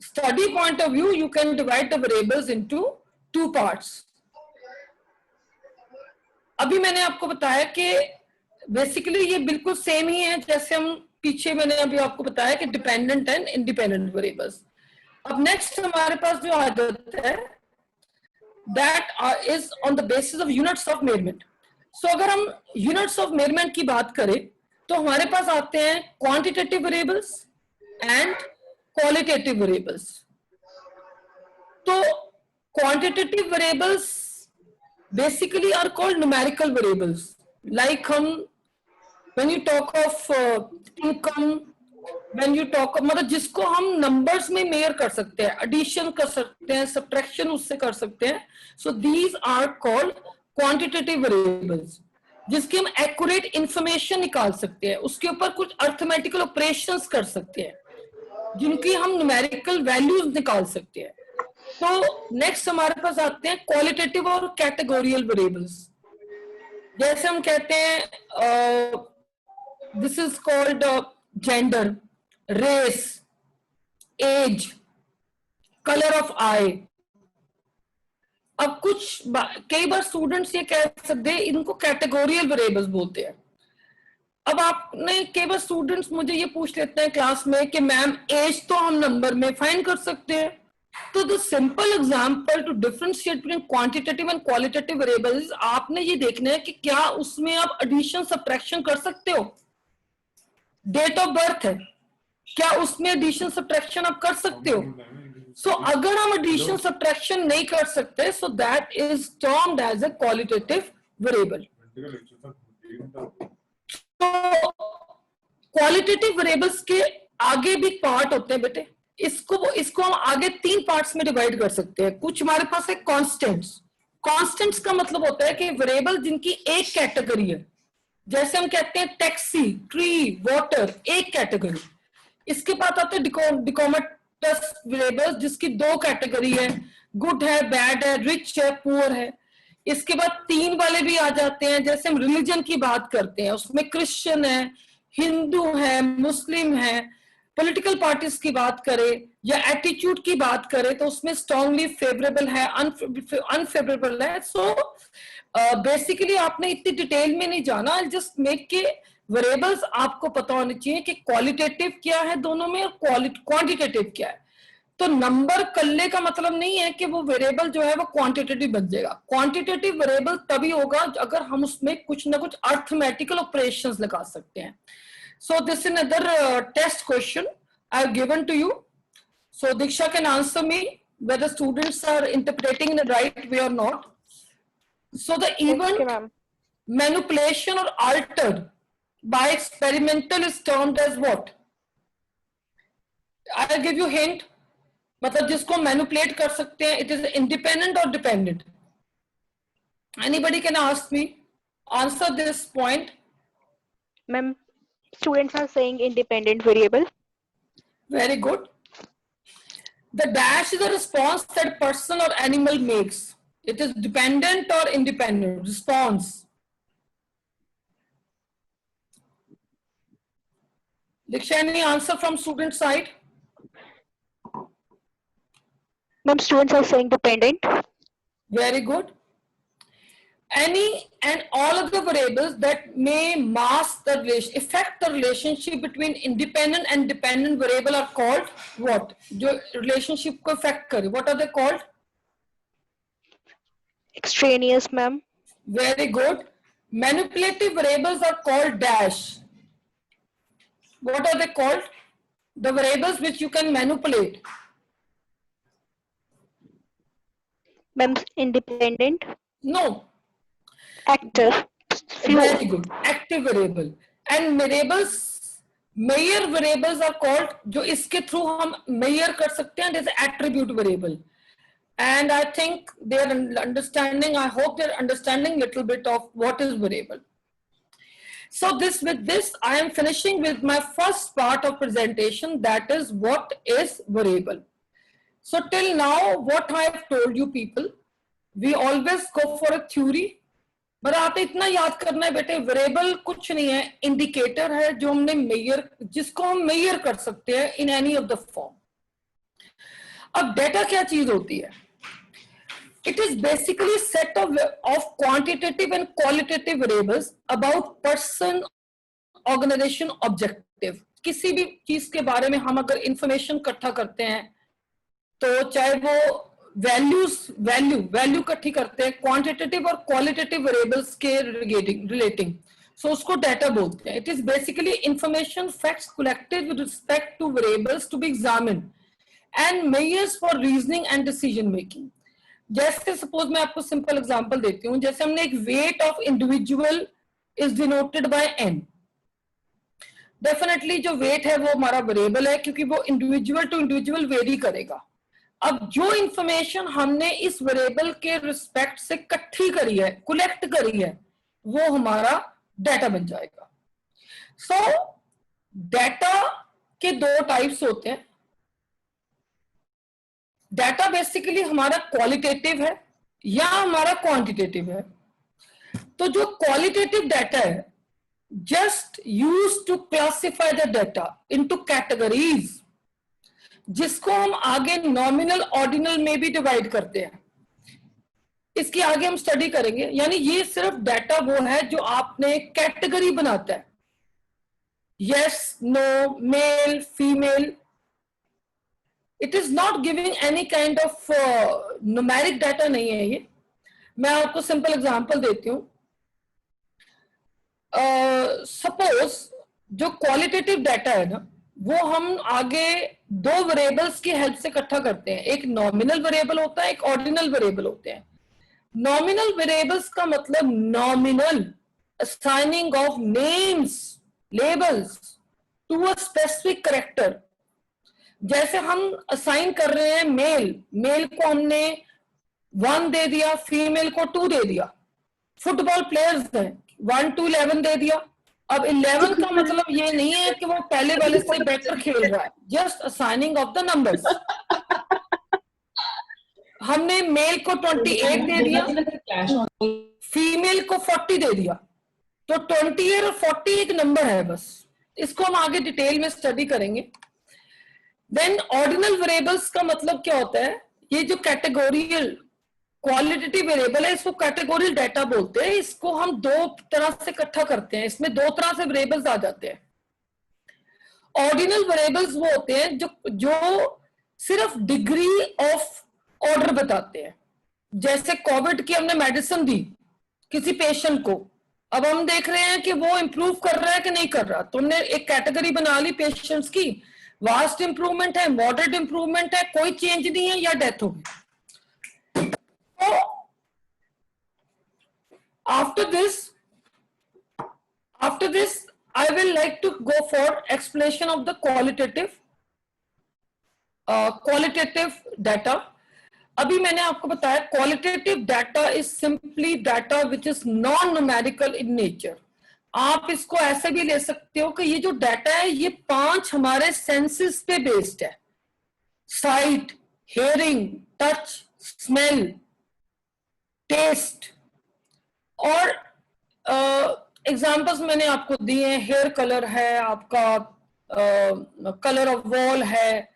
study point of view you can divide the variables into 2 parts. अभी मैंने आपको बताया कि बेसिकली ये बिल्कुल सेम ही है जैसे हम पीछे मैंने अभी आपको बताया कि डिपेंडेंट एंड इंडिपेंडेंट वेरिएबल्स. अब नेक्स्ट हमारे पास जो आ जाता है that is on the basis of units of measurement. So अगर हम यूनिट्स ऑफ मेजरमेंट की बात करें तो हमारे पास आते हैं quantitative variables and qualitative variables. तो quantitative variables basically are called numerical variables. Like हम when you talk of income, when you talk of, मतलब जिसको हम नंबर्स में मेयर कर सकते हैं, एडिशन कर सकते हैं, सब्ट्रैक्शन उससे कर सकते हैं. So these are called quantitative variables, जिसकी हम एक्यूरेट इंफॉर्मेशन निकाल सकते हैं, उसके ऊपर कुछ अर्थमेटिकल ऑपरेशंस कर सकते हैं, जिनकी हम न्यूमेरिकल वैल्यूज निकाल सकते हैं. तो नेक्स्ट हमारे पास आते हैं क्वालिटेटिव और कैटेगोरियल वेरिएबल्स. जैसे हम कहते हैं this is called gender, race, age, color of eye. अब कई बार स्टूडेंट्स ये कह सकते हैं इनको कैटेगोरियल वेरिएबल्स बोलते हैं. अब आपने कई बार स्टूडेंट्स मुझे ये पूछ लेते हैं क्लास में कि मैम एज तो हम नंबर में फाइंड कर सकते हैं. तो the simple example to differentiate between quantitative and qualitative variables, आपने ये देखना है कि क्या उसमें आप एडिशन सब्ट्रैक्शन कर सकते हो. डेट ऑफ बर्थ है, क्या उसमें एडिशन सब्ट्रैक्शन आप कर सकते हो. सो अगर हम एडिशन सब्ट्रैक्शन नहीं कर सकते so that is termed as a qualitative variable. तो क्वालिटेटिव वेरिएबल्स के आगे भी पार्ट होते हैं बेटे. इसको हम आगे 3 पार्ट्स में डिवाइड कर सकते हैं. कुछ हमारे पास है कांस्टेंट्स. कांस्टेंट्स का मतलब होता है कि वेरिएबल जिनकी एक कैटेगरी है, जैसे हम कहते हैं टैक्सी, ट्री, वाटर, एक कैटेगरी. इसके बाद आते हैं डिकोमेटस वेरिएबल्स जिसकी 2 कैटेगरी है, गुड है, बैड है, रिच है, पुअर है. इसके बाद 3 वाले भी आ जाते हैं. जैसे हम रिलीजन की बात करते हैं उसमें क्रिश्चियन है, हिंदू है, मुस्लिम है. पॉलिटिकल पार्टीज की बात करें या एटीट्यूड की बात करें तो उसमें स्ट्रांगली फेवरेबल है, अनफेवरेबल है. सो बेसिकली आपने इतनी डिटेल में नहीं जाना. जस्ट मेक के वेरिएबल्स आपको पता होने चाहिए कि क्वालिटेटिव क्या है दोनों में और क्वांटिटेटिव क्या है। तो नंबर करने का मतलब नहीं है कि वो वेरिएबल जो है वो क्वांटिटेटिव बन जाएगा। क्वांटिटेटिव वेरिएबल तभी होगा अगर हम उसमें कुछ ना कुछ अर्थमेटिकल ऑपरेशंस लगा सकते हैं। So this is another test question I have given to you, so Diksha can answer me whether students are interpreting in the right way or not. So the event Okay, ma'am. manipulation or altered by experimental is termed as what? I'll give you hint. मतलब जिसको manipulate कर सकते हैं, it is independent और dependent. Anybody can ask me answer this point. Ma'am, students are saying independent variable. Very good. The dash is a response that person or animal makes. It is dependent or independent response. Diksha, any answer from student side? Ma'am, students are saying dependent. Very good. Any and all of the variables that may mask the relation, affect the relationship between independent and dependent variable are called what? जो relationship को affect करे, what are they called? Extraneous, ma'am. Very good. Manipulative variables are called dash. What are they called? The variables which you can manipulate. Ma'am, independent. No. Active. Few. Very good. Active variable. And variables, measure variables are called, जो इसके through हम measure कर सकते हैं, जैसे attribute variable. And I think they're understanding, I hope they're understanding little bit of what is variable. So with this, I am finishing with my first part of presentation, that is what is variable. So till now, what I have told you people, we always go for a theory. पर आपने इतना याद करना है बेटे, variable कुछ नहीं है, इंडिकेटर है जो हमने मेजर, जिसको हम मेजर कर सकते हैं in any of the form. अब डेटा क्या चीज होती है? It is basically set of quantitative and qualitative variables about person, organisation, objective. किसी भी चीज के बारे में हम अगर इंफॉर्मेशन इकट्ठा करते हैं, तो चाहे वो वैल्यू इकट्ठी करते हैं क्वांटिटेटिव और क्वालिटेटिव वेरिएबल्स के रिलेटिंग, सो उसको डाटा बोलते हैं। It is basically information facts collected with respect to variables to be examined and measures for reasoning and decision making. जैसे सपोज मैं आपको सिंपल एग्जांपल देती हूँ, जैसे हमने एक weight of individual is denoted by N. Definitely जो weight है वो हमारा वेरिएबल है, क्योंकि वो इंडिविजुअल टू इंडिविजुअल वेरी करेगा। अब जो इंफॉर्मेशन हमने इस वेरिएबल के रिस्पेक्ट से इकट्ठी करी है, कलेक्ट करी है, वो हमारा डाटा बन जाएगा। सो डाटा के दो टाइप्स होते हैं। डाटा बेसिकली हमारा क्वालिटेटिव है या हमारा क्वांटिटेटिव है। तो जो क्वालिटेटिव डाटा है, just use to classify the data into categories, जिसको हम आगे नॉमिनल ऑर्डिनल में भी डिवाइड करते हैं। इसकी आगे हम स्टडी करेंगे। यानी ये सिर्फ डाटा वो है जो आपने कैटेगरी बनाता है, yes, no, male, female. It is not giving any kind of numeric data नहीं है ये। मैं आपको सिंपल एग्जांपल देती हूं। सपोज जो क्वालिटेटिव डाटा है ना, वो हम आगे दो वेरिएबल्स की हेल्प से इकट्ठा करते हैं। एक नॉमिनल वेरिएबल होता है, एक ऑर्डिनल वेरिएबल होते हैं। नॉमिनल वेरिएबल्स का मतलब nominal assigning of names, labels to a specific character. जैसे हम असाइन कर रहे हैं मेल को हमने 1 दे दिया, फीमेल को 2 दे दिया। फुटबॉल प्लेयर्स हैं, 1 to 11 दे दिया। अब 11 का मतलब ये नहीं है कि वो पहले वाले से बेटर खेल रहा है, just assigning of the numbers. हमने मेल को 28 दे दिया, फीमेल को 40 दे दिया, तो 28 और 40 एक नंबर है बस। इसको हम आगे डिटेल में स्टडी करेंगे। देन ऑर्डिनल वेरिएबल्स का मतलब क्या होता है? ये जो कैटेगोरियल क्वालिटेटिव वेरिएबल है, इसको कैटेगोरियल डाटा बोलते हैं। इसको हम दो तरह से इकट्ठा करते हैं, इसमें दो तरह से वेरिएबल्स आ जाते हैं। ऑर्डिनल वेरिएबल्स वो होते हैं जो सिर्फ डिग्री ऑफ ऑर्डर बताते हैं। जैसे कोविड की हमने मेडिसिन दी किसी पेशेंट को, अब हम देख रहे हैं कि वो इंप्रूव कर रहा है कि नहीं कर रहा, तो हमने एक कैटेगरी बना ली पेशेंट्स की, वास्ट इंप्रूवमेंट है, मॉडरेट इंप्रूवमेंट है, कोई चेंज नहीं है, या डेथ हो गई। तो after this I will like to go for explanation of the qualitative data. अभी मैंने आपको बताया qualitative data is simply data which is non-numerical in nature. आप इसको ऐसे भी ले सकते हो कि ये जो डाटा है ये 5 हमारे सेंसेस पे बेस्ड है, sight, hearing, touch, smell, taste. और एग्जाम्पल्स मैंने आपको दिए हैं, हेयर कलर है आपका, कलर ऑफ वॉल है,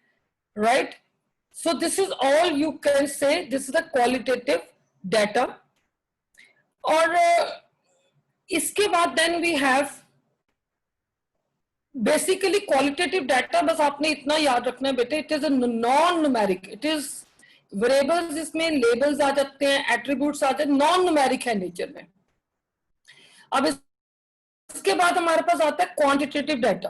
right. So this is all you can say this is the qualitative data. और इसके बाद then we have basically qualitative data. बस आपने इतना याद रखना है बेटे, it is a non numeric, it is variables, जिसमें लेबल्स आ जाते हैं, एट्रीब्यूट्स आ जाते हैं, नॉन न्यूमेरिक है नेचर में। अब इसके बाद हमारे पास आता है क्वांटिटेटिव डाटा।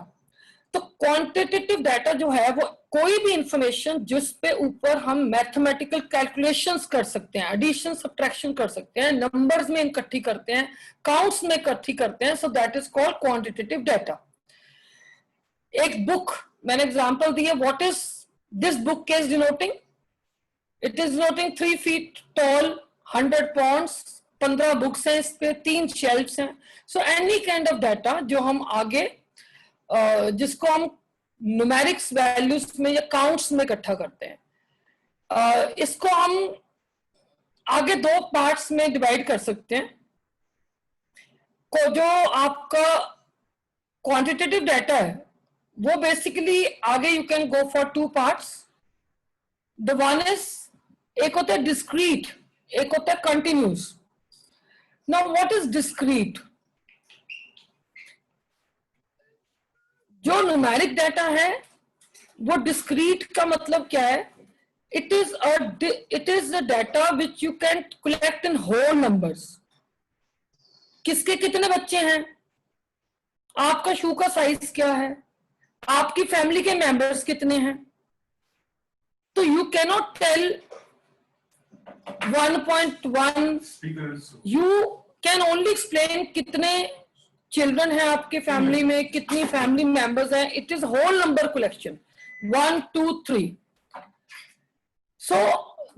तो क्वांटिटेटिव डाटा जो है वो कोई भी इंफॉर्मेशन जिस पे ऊपर हम मैथमेटिकल कैलकुलेशंस कर सकते हैं, एडिशन सब्ट्रैक्शन कर सकते हैं, नंबर्स में इकट्ठी करते हैं, काउंट्स में इकट्ठी करते हैं, सो that is called quantitative data. एक बुक मैंने एग्जांपल दी है, what is this book case denoting? It is denoting 3 feet tall, 100 pounds, 15 books हैं इस पे, 3 शेल्फ्स हैं। So any kind of data जो हम आगे जिसको हम न्यूमेरिक्स वैल्यूज में या काउंट्स में इकट्ठा करते हैं, इसको हम आगे 2 पार्ट्स में डिवाइड कर सकते हैं। को जो आपका क्वांटिटेटिव डाटा है वो बेसिकली आगे you can go for 2 parts. The one is, एक होता है डिस्क्रीट, एक होता है continuous. Now what is discrete? जो न्यूमेरिक डाटा है वो डिस्क्रीट का मतलब क्या है? It is a data which you can collect in whole numbers. किसके कितने बच्चे हैं, आपका शू का साइज क्या है, आपकी फैमिली के मेंबर्स कितने हैं। तो you cannot tell 1.1, you can only explain कितने चिल्ड्रन है आपके फैमिली में, कितनी फैमिली मेंबर्स हैं। It is whole number collection, 1 2 3। So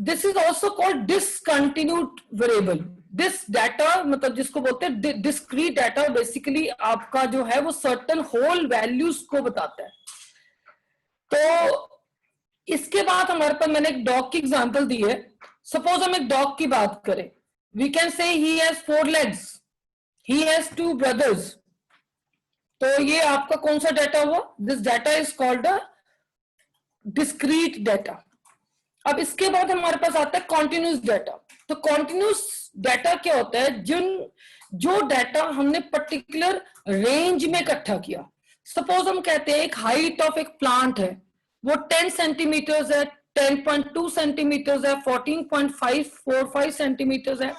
this is also called discontinued variable. This data मतलब जिसको बोलते हैं डिस्क्रीट डाटा, बेसिकली आपका जो है वो सर्टेन होल वैल्यूज को बताता है। तो इसके बाद हमारे पास मैंने एक डॉग की एग्जांपल दी है। सपोज हम एक डॉग की बात करें, we can say he has 4 legs, he has 2 brothers। तो ये आपका कौन सा डाटा हुआ? This data is called a discrete data. अब इसके बाद हमारे पास आता है कॉन्टिन्यूस डाटा। तो कॉन्टिन्यूस डाटा क्या होता है? जो डाटा हमने पर्टिकुलर रेंज में इकट्ठा किया। सपोज हम कहते हैं एक हाइट ऑफ एक प्लांट है, वो 10 सेंटीमीटर्स है, 10.2 सेंटीमीटर्स है, 14.545 सेंटीमीटर्स है।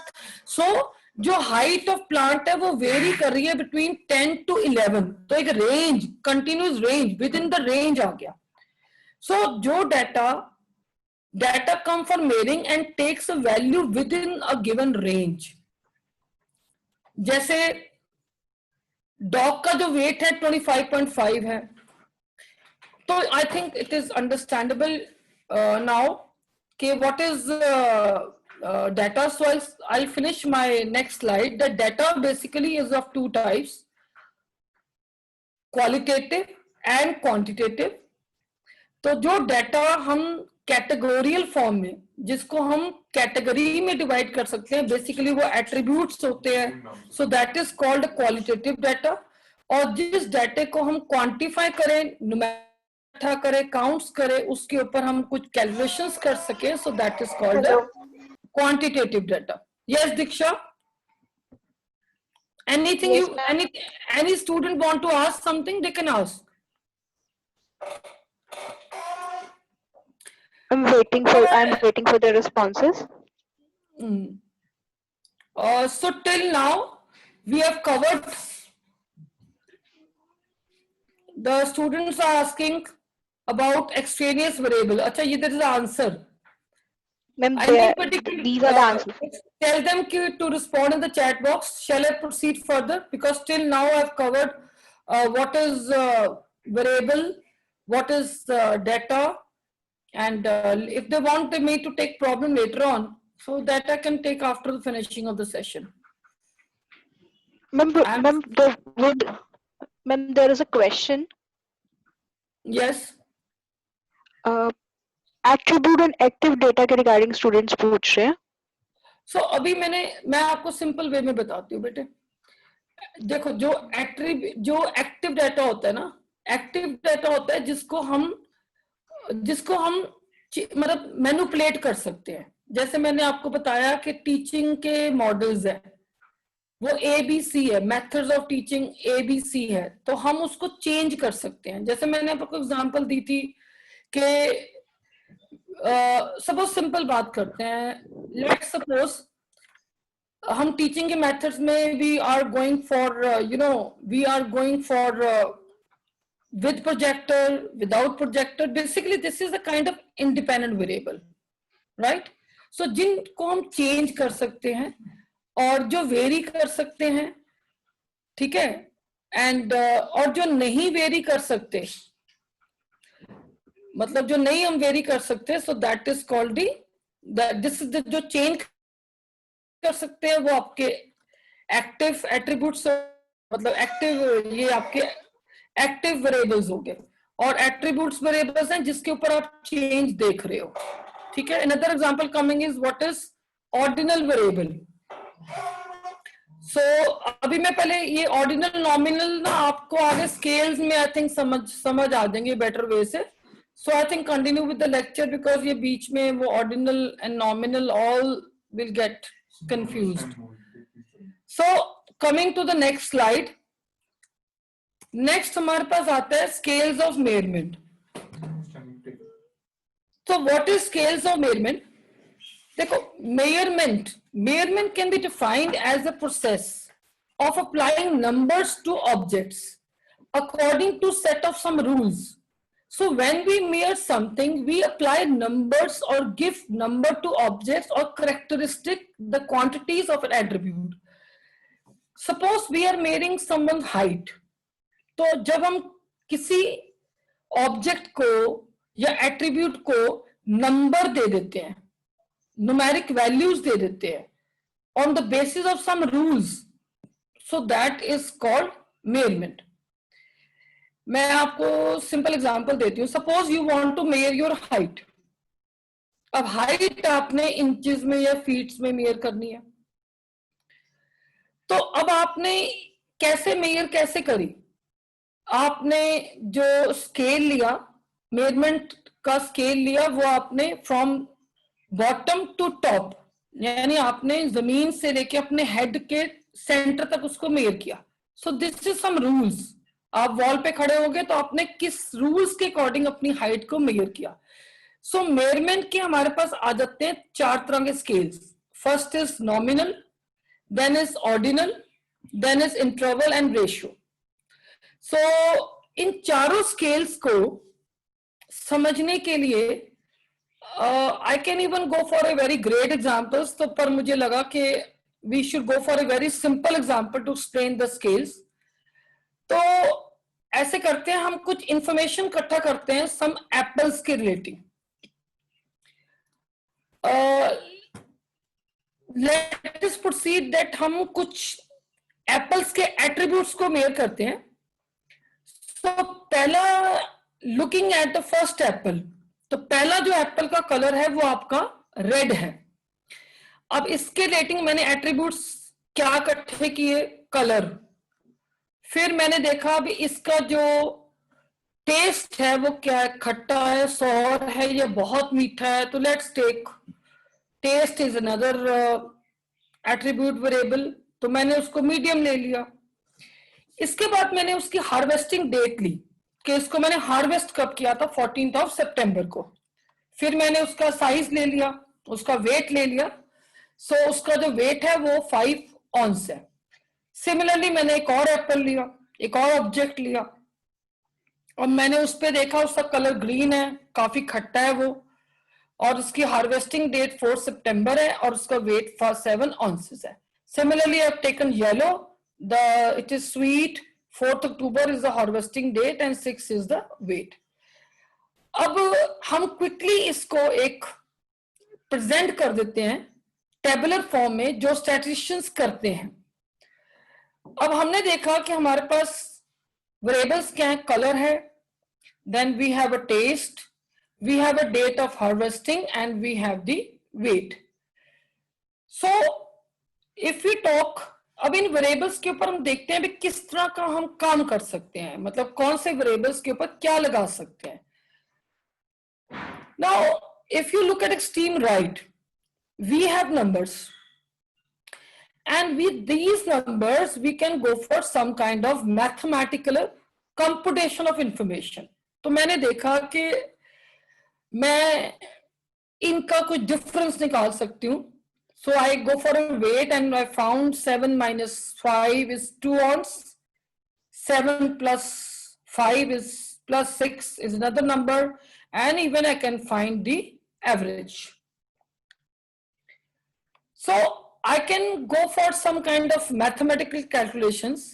सो जो हाइट ऑफ प्लांट है वो वेरी कर रही है बिटवीन 10 to 11। तो एक range, continuous range, within the range आ गया। सो जो data come for measuring and takes a value within a given range. जैसे डॉग का जो वेट है 25.5 है। तो I think it is understandable now कि what is data. So I'll finish my next slide. The data basically is of 2 types, qualitative and quantitative. तो जो data हम कैटेगोरियल फॉर्म में, जिसको हम कैटेगरी में डिवाइड कर सकते हैं, बेसिकली वो एट्रीब्यूट्स होते हैं, सो that is called qualitative data. और जिस डाटे को हम क्वांटिफाई करें, करें, काउंट्स करें, उसके ऊपर हम कुछ कैलकुलेशंस कर सके, सो that is called quantitative data. Yes, Diksha? Anything Yes, you, ma'am. any student want to ask something, they can ask. I'm waiting for the responses. So till now, we have covered, the students are asking about extraneous variable. Acha, there is the answer. Ma'am, Anybody these are the answers. tell them to respond in the chat box. Shall I proceed further? Because till now I've covered what is variable, what is data, and if they want me to take problem later on, so that I can take after the finishing of the session. Ma'am, there is a question. Yes. Attribute and active data के regarding students पूछ रहे हैं. So अभी मैं आपको simple way में बताती हूँ बेटे. देखो, जो एक्टिव डाटा होता है ना, एक्टिव डाटा होता है जिसको हम मतलब मैनिपुलेट कर सकते हैं. जैसे मैंने आपको बताया कि टीचिंग के मॉडल्स है, वो ABC है, मेथड्स ऑफ टीचिंग ABC है, तो हम उसको चेंज कर सकते हैं. जैसे मैंने आपको एग्जांपल दी थी कि सपोज सिंपल बात करते हैं, लेट्स सपोज हम टीचिंग के मेथड्स में we are going for with projector, without projector. Basically this is a kind of independent variable, right? So जिनको हम चेंज कर सकते हैं और जो वेरी कर सकते हैं, ठीक है, एंड और जो नहीं वेरी कर सकते, मतलब जो नहीं हम वेरी कर सकते, so that is called this is जो चेंज कर सकते हैं वो आपके एक्टिव एट्रीब्यूट्स, मतलब एक्टिव, ये आपके एक्टिव वेरिएबल्स हो गए, और एट्रीब्यूट्स वेरिएबल्स हैं जिसके ऊपर आप चेंज देख रहे हो. ठीक है. Another example coming is what is ordinal variable. So अभी मैं पहले ये ऑर्डिनल नॉमिनल ना आपको आगे स्केल्स में आई थिंक समझ आ जाएंगे बेटर वे से. So I think continue with the lecture, because ये बीच में वो ordinal and nominal all will get confused. So coming to the next slide. Next हमारे पास आता है स्केल्स ऑफ मेजरमेंट. तो what is scales of measurement? देखो, measurement can be defined as a process of applying numbers to objects according to set of some rules. So when we measure something, we apply numbers or give number to objects or characteristic, the quantities of an attribute. Suppose we are measuring someone's height. तो जब हम किसी object को या attribute को number दे देते हैं, numeric values दे देते हैं on the basis of some rules, so that is called measurement. मैं आपको सिंपल एग्जांपल देती हूँ. Suppose you want to measure your height. अब हाइट आपने इंचेस में या फीट्स में मेजर करनी है. तो अब आपने कैसे मेजर कैसे करी? आपने जो स्केल लिया, मेजरमेंट का स्केल लिया, वो आपने फ्रॉम बॉटम टू टॉप, यानी आपने जमीन से लेके अपने हेड के सेंटर तक उसको मेजर किया. So this is some rules. आप वॉल पे खड़े हो गए तो आपने किस रूल्स के अकॉर्डिंग अपनी हाइट को मेजर किया. सो मेजरमेंट के हमारे पास आ जाते हैं 4 तरह के scales. First is nominal, then is ordinal, then is interval and ratio. So इन चारों स्केल्स को समझने के लिए I can even go for a very great examples. तो पर मुझे लगा कि we should go for a very simple example to explain the scales. तो ऐसे करते हैं, हम कुछ इंफॉर्मेशन इकट्ठा करते हैं some apples के relative. Let us proceed that हम कुछ एप्पल्स के एट्रीब्यूट्स को मेजर करते हैं. तो पहला, looking at the first Apple, तो पहला जो एप्पल का कलर है वो आपका रेड है. अब इसके रिलेटिंग मैंने एट्रीब्यूट्स क्या इकट्ठे किए? कलर. फिर मैंने देखा अभी इसका जो टेस्ट है वो क्या है, खट्टा है, सौर है या बहुत मीठा है. तो let's take taste is another attribute variable, तो मैंने उसको मीडियम ले लिया। इसके बाद मैंने उसकी हार्वेस्टिंग डेट ली कि इसको मैंने हार्वेस्ट कब किया था, 14 सितंबर को। फिर मैंने उसका साइज ले लिया, उसका वेट ले लिया। सो उसका जो वेट है वो 5 ऑन्स है। सिमिलरली मैंने एक और एप्पल लिया, एक और ऑब्जेक्ट लिया, और मैंने उस पर देखा उसका कलर ग्रीन है, काफी खट्टा है वो, और उसकी हार्वेस्टिंग डेट 4 सितंबर है और उसका वेट 7 ऑन्सेस है। Similarly I have taken yellow, it is sweet, 4 October is the harvesting date and 6 is the weight. अब हम क्विकली इसको एक प्रेजेंट कर देते हैं टेबुलर फॉर्म में, जो स्टैटिस्टिशियंस करते हैं। अब हमने देखा कि हमारे पास वेरिएबल्स क्या है, कलर है, then we have a taste, we have a date of harvesting, and we have the weight. So if we talk, अब इन वेरिएबल्स के ऊपर हम देखते हैं भी किस तरह का हम काम कर सकते हैं, मतलब कौन से वेरिएबल्स के ऊपर क्या लगा सकते हैं। Now if you look at extreme right, we have numbers, and with these numbers we can go for some kind of mathematical computation of information. तो मैंने देखा कि मैं इनका कुछ डिफरेंस निकाल सकती हूँ। So I go for a weight and I found 7 - 5 is 2 ounce, 7 + 5 is +6 is another number, and even I can find the average. So I can go for some kind of mathematical calculations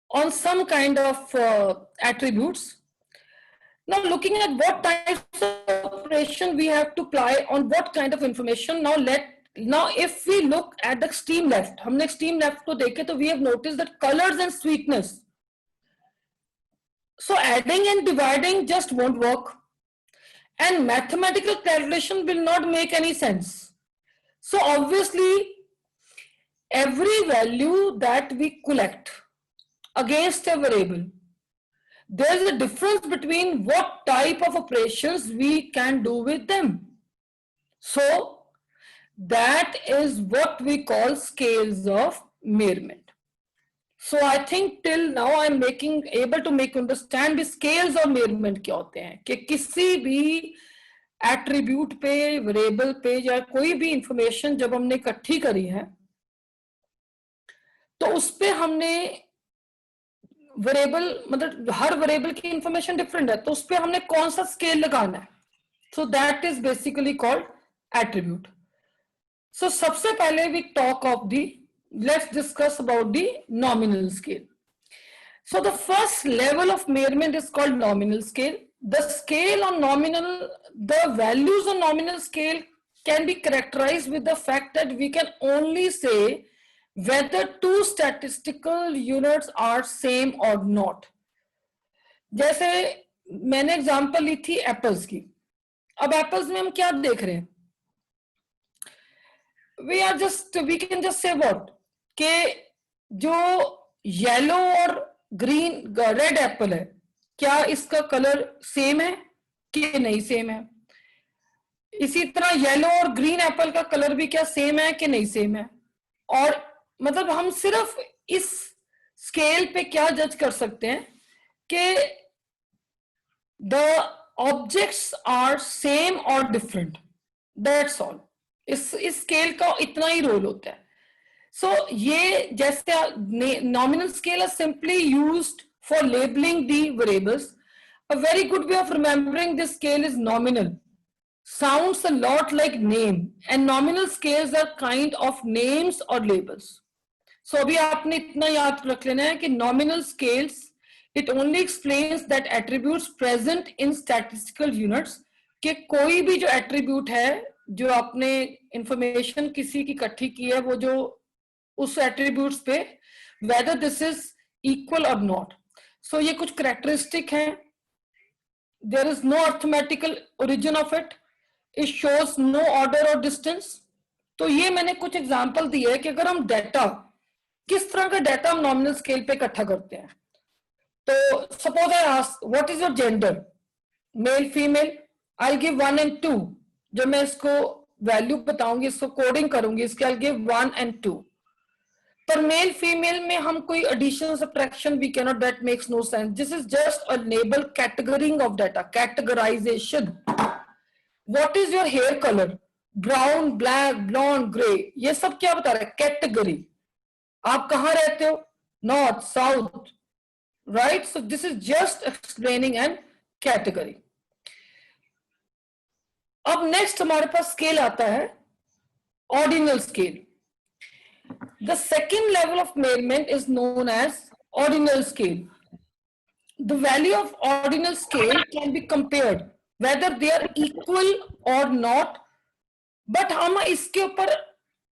on some kind of attributes. Now looking at what types of operation we have to apply on what kind of information. Now if we look at the extreme left, हमने extreme left को देखे तो we have noticed that colors and sweetness. So adding and dividing just won't work, and mathematical calculation will not make any sense. So obviously every value that we collect against a variable, there is a difference between what type of operations we can do with them. So that is what we call scales of measurement. So I think till now I am able to make understand the scales of measurement क्या होते हैं, कि किसी भी attribute पे, variable पे या कोई भी इंफॉर्मेशन जब हमने इकट्ठी करी है तो उस पे हमने वेरिएबल, मतलब हर वेरिएबल की इंफॉर्मेशन डिफरेंट है, तो उस पे हमने कौन सा स्केल लगाना है। So that is basically called attribute. So सबसे पहले we talk of the, let's discuss about the nominal scale. So the first level of measurement is called nominal scale. The scale on nominal, the values on nominal scale can be characterized with the fact that we can only say whether two statistical units are same or not. जैसे मैंने example ली थी apples की। अब apples में हम क्या देख रहे हैं, we can just say what, कि जो येलो और ग्रीन रेड एप्पल है, क्या इसका कलर सेम है कि नहीं सेम है। इसी तरह येलो और ग्रीन एप्पल का कलर भी क्या सेम है कि नहीं सेम है। और मतलब हम सिर्फ इस स्केल पे क्या जज कर सकते हैं कि द ऑब्जेक्ट्स आर सेम और डिफरेंट, दैट्स ऑल। इस स्केल का इतना ही रोल होता है। सो ये जैसे nominal scale is simply used for labeling the variables. A very good way of remembering this scale is nominal. Sounds a lot like name, and nominal scales are kind of names or labels. So अभी आपने इतना याद रख लेना है कि nominal scales, it only explains that attributes present in statistical units, कि कोई भी जो attribute है, जो आपने information किसी की इकट्ठी की है, वो जो उस attributes पे whether this is equal or not. So ये कुछ characteristic हैं. There is no arithmetical origin of it. It shows no order or distance. तो ये मैंने कुछ एग्जांपल दिए है कि अगर हम डाटा, किस तरह का डाटा हम नॉमिनल स्केल पे इकट्ठा करते हैं। तो suppose I ask what is your gender, male female, I give 1 and 2, जो मैं इसको वैल्यू बताऊंगी, इसको कोडिंग करूंगी, इसके आगे 1 and 2। पर मेल फीमेल में हम कोई addition subtraction we cannot, that makes no sense. This is just a label categorizing of data, categorization. What is your hair colour, brown, black, blonde, grey, ये सब क्या बता रहा है? कैटेगरी। आप कहां रहते हो, north, south, right? So this is just explaining an category. अब नेक्स्ट हमारे पास स्केल आता है ordinal scale. The second level of measurement is known as ordinal scale. The value of ordinal scale can be compared whether they are equal or not, but हम इसके ऊपर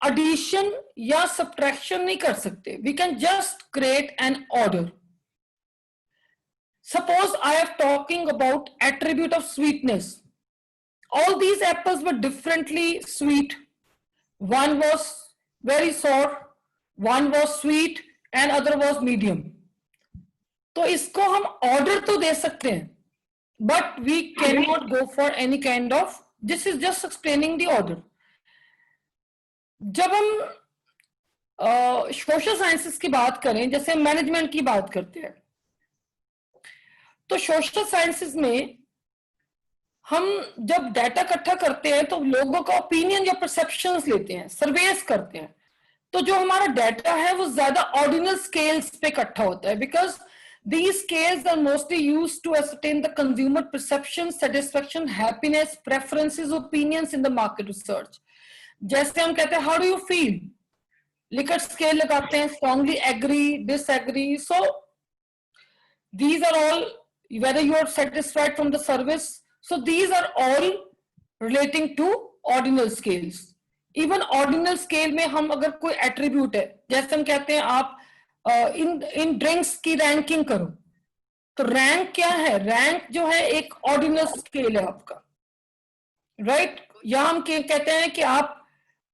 addition या subtraction नहीं कर सकते. We can just create an order. Suppose I am talking about attribute of sweetness. All these apples were differently sweet. One was very sour, one was sweet and other was medium. तो इसको हम order तो दे सकते हैं, but we cannot go for any kind of, this is just explaining the order. जब हम social sciences की बात करें, जैसे मैनेजमेंट की बात करते हैं, तो सोशल साइंसेस में हम जब डाटा इकट्ठा करते हैं तो लोगों का ओपिनियन या परसेप्शंस लेते हैं, सर्वेस करते हैं, तो जो हमारा डाटा है वो ज्यादा ऑर्डिनल स्केल्स पे इकट्ठा होता है, because these scales are mostly used to ascertain the consumer perception, satisfaction, happiness, preferences, opinions in the market research. जैसे हम कहते हैं how do you feel, Likert scale लगाते हैं, strongly agree, disagree. So these are all whether you are satisfied from the service. So these are all relating to ordinal scales. Even ordinal scale में हम अगर कोई attribute है, जैसे हम कहते हैं आप इन ड्रिंक्स की रैंकिंग करो, तो रैंक क्या है? रैंक जो है एक ऑर्डिनल स्केल है आपका, राइट? या हम कहते हैं कि आप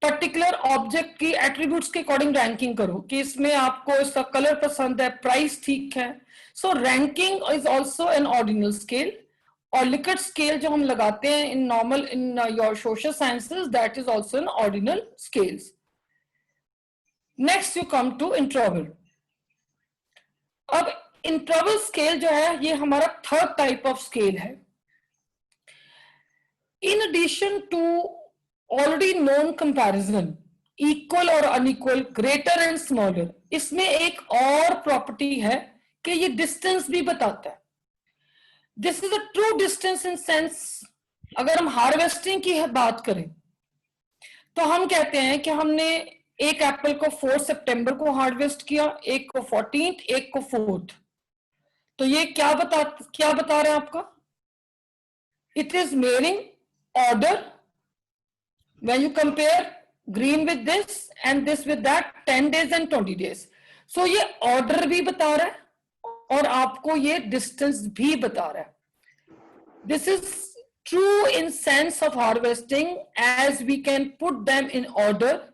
पर्टिकुलर ऑब्जेक्ट की एट्रीब्यूट्स के अकॉर्डिंग रैंकिंग करो, कि इसमें आपको इसका कलर पसंद है, प्राइस ठीक है। So ranking is also an ordinal scale. और लिकट स्केल जो हम लगाते हैं in normal in your social sciences, that is also an ordinal scales. Next you come to interval. अब इंटरवल स्केल जो है ये हमारा थर्ड टाइप ऑफ स्केल है। In addition to already known comparison, equal और अनइक्वल, ग्रेटर एंड स्मॉलर, इसमें एक और प्रॉपर्टी है कि ये डिस्टेंस भी बताता है। This is a true distance in sense, अगर हम हार्वेस्टिंग की बात करें तो हम कहते हैं कि हमने एक एप्पल को 4 सितंबर को हार्वेस्ट किया, एक को 14th, एक को 4th। तो ये क्या बता रहे हैं आपका? It is मेयरिंग order when you compare green with this and this with that, 10 days and 20 days। सो ये ऑर्डर भी बता रहा है और आपको ये डिस्टेंस भी बता रहा है। This is true in sense of harvesting as we can put them in order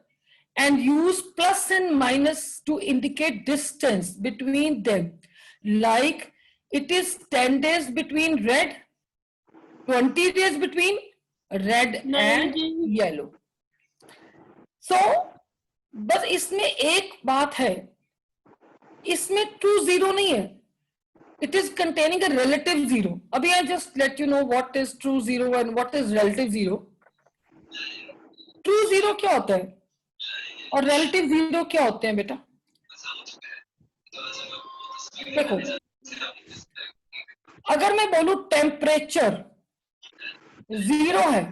and use plus and minus to indicate distance between them. Like it is 10 days between red, 20 days between red and yellow. So बस इसमें एक बात है, इसमें true zero नहीं है. It is containing a relative zero. अभी I just let you know what is true zero and what is relative zero. True zero क्या होता है और रिलेटिव जीरो क्या होते हैं बेटा? देखो, अगर मैं बोलूं टेम्परेचर 0 है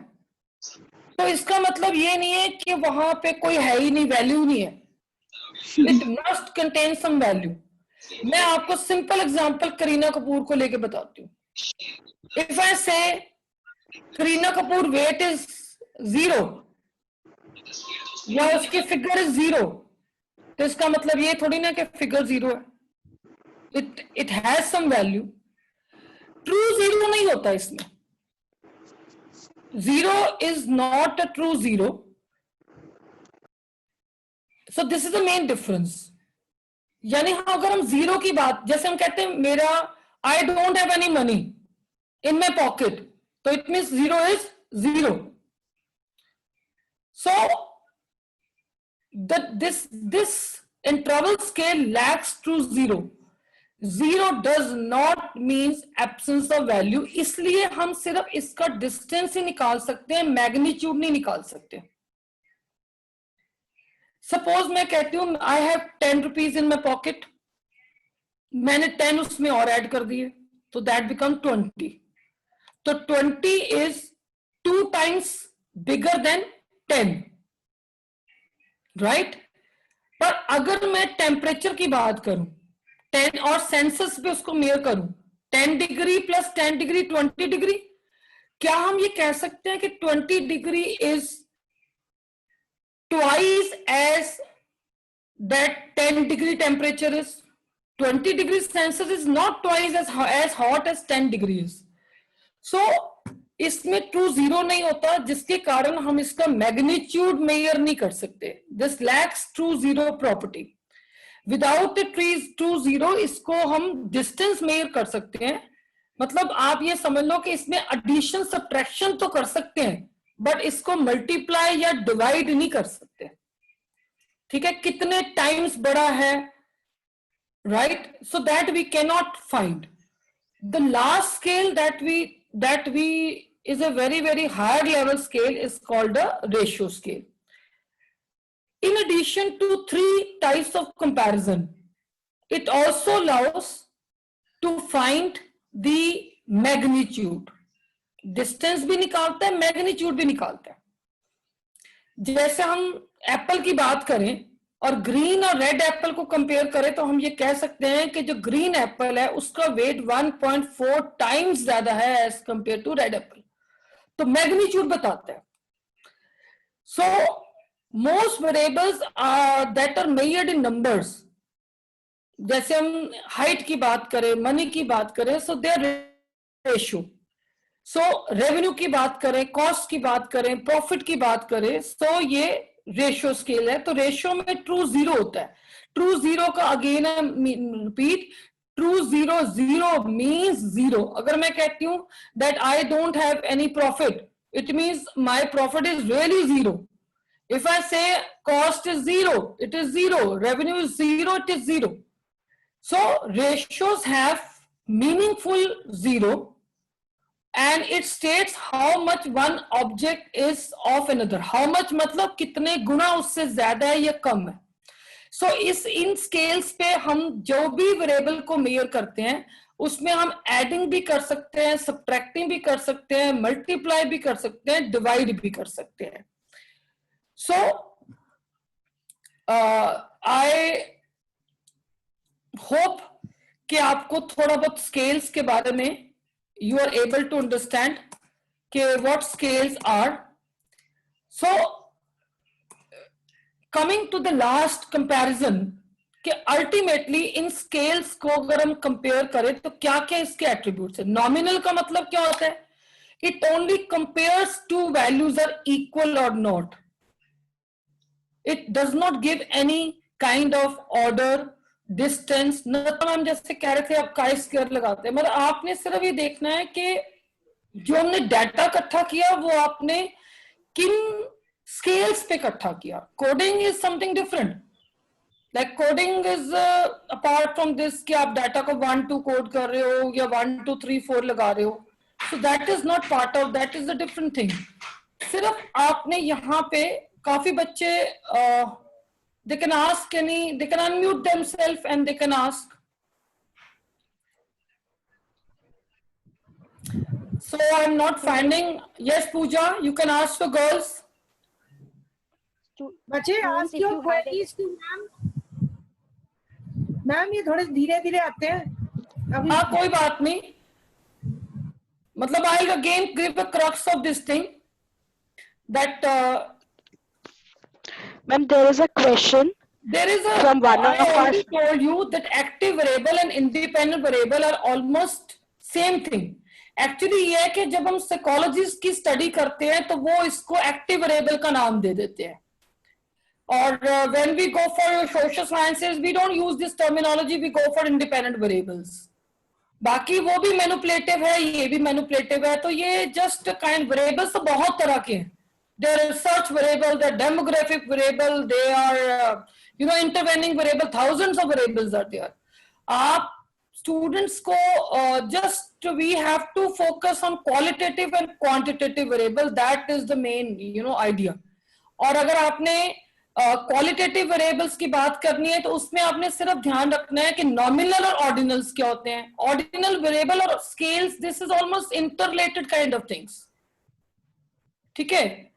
तो इसका मतलब ये नहीं है कि वहां पे कोई है ही नहीं, वैल्यू नहीं है। It must contain some value. मैं आपको सिंपल एग्जांपल करीना कपूर को लेके बताती हूँ। इफ आई से करीना कपूर वेट इज 0 या उसकी फिगर इज 0, तो इसका मतलब ये थोड़ी ना कि फिगर 0 है। It has some value. True 0 नहीं होता इसमें। 0 is not a true 0। So this is the main difference. यानी हाँ, अगर हम 0 की बात, जैसे हम कहते हैं मेरा I don't have any money in my pocket, तो it means 0 is 0। So this interval scale lacks true zero. Zero does not means absence of value, इसलिए हम सिर्फ इसका डिस्टेंस ही निकाल सकते हैं, मैग्नीट्यूड नहीं निकाल सकते. सपोज मैं कहती हूं I have 10 rupees in my pocket, मैंने 10 उसमें और ऐड कर दिए, तो दैट बिकम 20. तो 20 is 2 times bigger than 10, right? पर अगर मैं टेम्परेचर की बात करूं 10 और सेंसस पे उसको मेयर करूं, 10 डिग्री प्लस 10 डिग्री 20 डिग्री, क्या हम ये कह सकते हैं कि 20 degree is twice as that 10 degree temperature is? 20 degree Celsius is not twice as hot as 10 degrees. So इसमें ट्रू जीरो नहीं होता, जिसके कारण हम इसका मैग्नीट्यूड मेयर नहीं कर सकते. This lakhs true zero property. Without true zero इसको हम डिस्टेंस मेयर कर सकते हैं. मतलब आप ये समझ लो कि इसमें एडिशन सब्ट्रैक्शन तो कर सकते हैं, बट इसको मल्टीप्लाई या डिवाइड नहीं कर सकते. ठीक है, कितने टाइम्स बड़ा है, right? So that we can not find. The last scale that we is a very higher level scale is called a ratio scale. In addition to 3 types of comparison, it also allows to find the magnitude. Distance भी निकालता है, magnitude भी निकालता है. जैसे हम Apple की बात करें और ग्रीन और रेड एप्पल को कंपेयर करें, तो हम ये कह सकते हैं कि जो ग्रीन एप्पल है उसका वेट 1.4 टाइम्स ज्यादा है as compare to red apple. तो मैग्नीट्यूड बताता है. So most variables that are measured in numbers, जैसे हम हाइट की बात करें, मनी की बात करें, so their ratio. So revenue की बात करें, कॉस्ट की बात करें, प्रॉफिट की बात करें, सो ये रेशियो स्केल है. तो रेशियो में ट्रू जीरो होता है. ट्रू जीरो का again repeat, true zero, zero means zero. अगर मैं कहती हूं that I don't have any profit, it means my profit is really zero. If I say cost is zero, it is zero. Revenue is zero, it is zero. So ratios have meaningful zero, and it states how much one object is of another. How much मतलब कितने गुना उससे ज्यादा है या कम है. So इन scales पे हम जो भी वेरिएबल को मेजर करते हैं उसमें हम एडिंग भी कर सकते हैं, सब्ट्रैक्टिंग भी कर सकते हैं, मल्टीप्लाई भी कर सकते हैं, डिवाइड भी कर सकते हैं. So I hope कि आपको थोड़ा बहुत स्केल्स के बारे में you are able to understand कि what scales are. So coming to the last comparison कि ultimately इन स्केल्स को अगर हम कंपेयर करें तो क्या क्या इसके एट्रीब्यूट्स है. नॉमिनल का मतलब क्या होता है? It only compares two values are equal or not. It does not give any kind of order, distance. मतलब हम जैसे कह रहे थे आप काई स्क्वायर लगाते हैं, मतलब आपने सिर्फ ये देखना है कि जो हमने डाटा इकट्ठा किया वो आपने किन स्केल्स पे इकट्ठा किया. Coding is something different. Like coding is apart from this कि आप डाटा को 1 2 कोड कर रहे हो या 1 2 3 4 लगा रहे हो. सो that is not part of, that is a different thing. सिर्फ आपने यहाँ पे काफी बच्चे they can ask they can unmute themselves and they can ask. So I'm not finding. Yes, Pooja, you can ask for girls. बच्चे ask your queries to ma'am. Ma'am ये थोड़े धीरे धीरे आते हैं. हाँ कोई बात नहीं. मतलब I'll again give the crux of this thing that Ma'am, there is a question. There is a. From one I of our- already told you that active variable and independent variable are almost same thing. Actually ये है कि जब हम psychologists की study करते हैं तो वो इसको active variable का नाम दे देते हैं. और when we go for social sciences, we don't use this terminology. We go for independent variables. बाकी वो भी manipulative है, ये भी manipulative है. तो ये just kind variables तो बहुत तरह के हैं. there are search variable, there are demographic variable, they are intervening variable, thousands of variables are there. आप students को just we have to focus on qualitative and quantitative variable, that is the main idea. और अगर आपने qualitative variables की बात करनी है तो उसमें आपने सिर्फ ध्यान रखना है कि नॉमिनल और ऑर्डिनल्स क्या होते हैं. ऑर्डिनल वेरिएबल और scales, this is almost interrelated kind of things. ठीक है.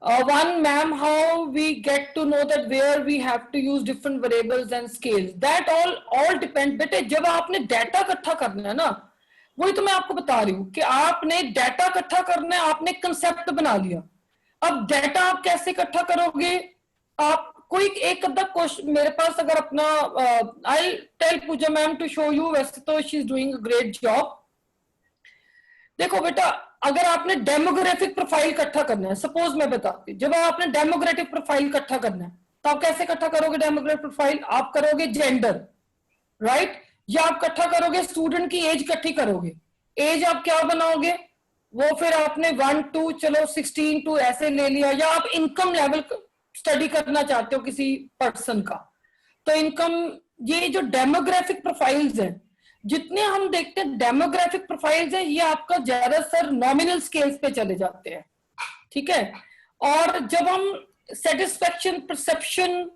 One, ma'am, how we get to know that where we have to use different variables and scales, that all depend. बेटे जब आपने data इकट्ठा करना है ना, वही तो मैं आपको बता रही हूँ कि आपने डाटा इकट्ठा करना है, आपने कंसेप्ट बना लिया. अब डाटा आप कैसे इकट्ठा करोगे? आप कोई एक अद्धा क्वेश्चन मेरे पास अगर अपना I tell Pooja ma'am to show you, वैसे तो she is doing a great job. देखो बेटा, अगर आपने डेमोग्राफिक प्रोफाइल इकट्ठा करना है, सपोज मैं बताती हूँ, जब आपने डेमोग्राफिक प्रोफाइल इकट्ठा करना है तो आप कैसे इकट्ठा करोगे डेमोग्राफिक प्रोफाइल? आप करोगे जेंडर, राइट, या आप इकट्ठा करोगे स्टूडेंट की एज इकट्ठी करोगे. एज आप क्या बनाओगे? वो फिर आपने 1 2 चलो 16 2 ऐसे ले लिया, या आप इनकम लेवल स्टडी करना चाहते हो किसी पर्सन का, तो इनकम, ये जो डेमोग्राफिक प्रोफाइल्स हैं, जितने हम देखते हैं डेमोग्राफिक प्रोफाइल्स हैं, ये आपका ज्यादातर नॉमिनल स्केल्स पे चले जाते हैं. ठीक है. और जब हम सेटिस्फेक्शन, परसेप्शन,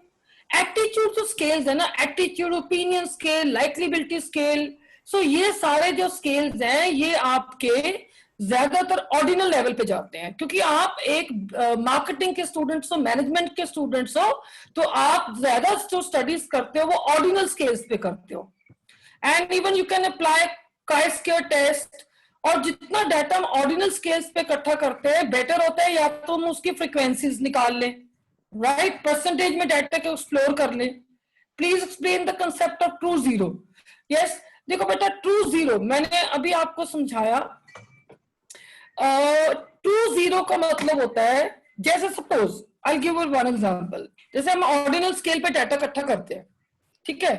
एटीट्यूड जो स्केल्स है ना, एटीट्यूड, ओपिनियन स्केल, लाइकलिबिलिटी स्केल, सो ये सारे जो स्केल्स हैं ये आपके ज्यादातर ऑर्डिनल लेवल पे जाते हैं. क्योंकि आप एक मार्केटिंग के स्टूडेंट्स हो, मैनेजमेंट के स्टूडेंट्स हो, तो आप ज्यादा जो स्टडीज करते हो वो ऑर्डिनल स्केल्स पे करते हो. And even you can apply chi square test. और जितना डाटा हम ऑर्डिनल स्केल्स पे इकट्ठा करते हैं बेटर होता है, या तो हम उसकी फ्रीक्वेंसीज निकाल लें, राइट, परसेंटेज में डाटा को एक्सप्लोर कर लें. Please explain the concept of true zero. Yes, देखो बेटा, ट्रू जीरो मैंने अभी आपको समझाया. ट्रू जीरो का मतलब होता है, जैसे suppose I give you one example, जैसे हम ऑर्डिनल स्केल पे डाटा इकट्ठा करते हैं. ठीक है.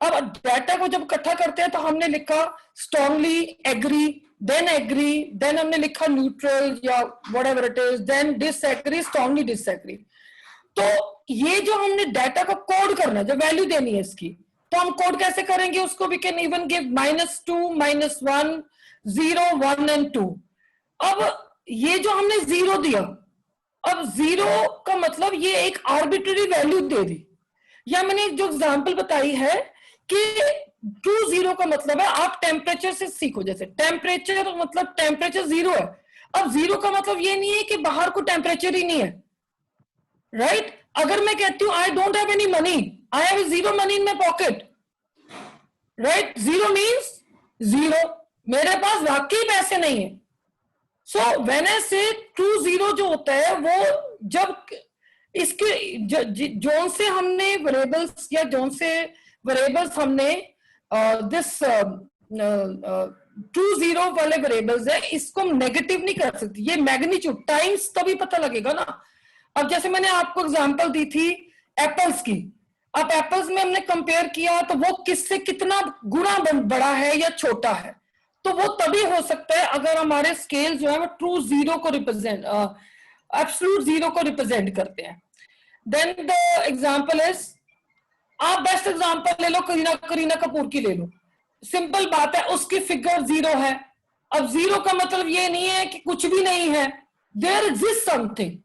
अब डाटा को जब इकट्ठा करते हैं तो हमने लिखा स्ट्रांगली एग्री, देन हमने लिखा न्यूट्रल या whatever it is, then disagree, strongly disagree. तो ये जो हमने डाटा को कोड करना है, जो वैल्यू देनी है इसकी, तो हम कोड कैसे करेंगे उसको? We can even give -2, -1, 0, 1 and 2. अब ये जो हमने 0 दिया, अब 0 का मतलब ये एक आर्बिट्ररी वैल्यू दे दी. या मैंने जो एग्जांपल बताई है कि ट्रू जीरो का मतलब है, आप टेम्परेचर से सीखो. जैसे टेम्परेचर मतलब टेम्परेचर 0 है. अब 0 का मतलब ये नहीं है कि बाहर को टेम्परेचर ही नहीं है, राइट. अगर मैं कहती हूँ आई don't have any money, I have 0 money in my pocket, right, 0 means 0, मेरे पास वाकई पैसे नहीं है. सो व्हेन आई से ट्रू जीरो जो होता है वो जब इसके जोन से हमने वेरिएबल्स या जोन से वेरिएबल्स हमने दिस ट्रू जीरो वाले वेरिएबल्स है, इसको हम नेगेटिव नहीं कर सकते. ये मैग्नीट्यूड टाइम्स तभी पता लगेगा ना. अब जैसे मैंने आपको एग्जांपल दी थी एप्पल्स की. अब एप्पल्स में हमने कंपेयर किया तो वो किससे कितना गुना बड़ा है या छोटा है, तो वो तभी हो सकता है अगर हमारे स्केल जो है वो ट्रू जीरो को रिप्रेजेंट, एब्सोल्यूट जीरो को रिप्रेजेंट करते हैं. देन द एग्जांपल इज, आप बेस्ट एग्जांपल ले लो, करीना कपूर की ले लो. सिंपल बात है, उसकी फिगर 0 है. अब 0 का मतलब ये नहीं है कि कुछ भी नहीं है, there exist something,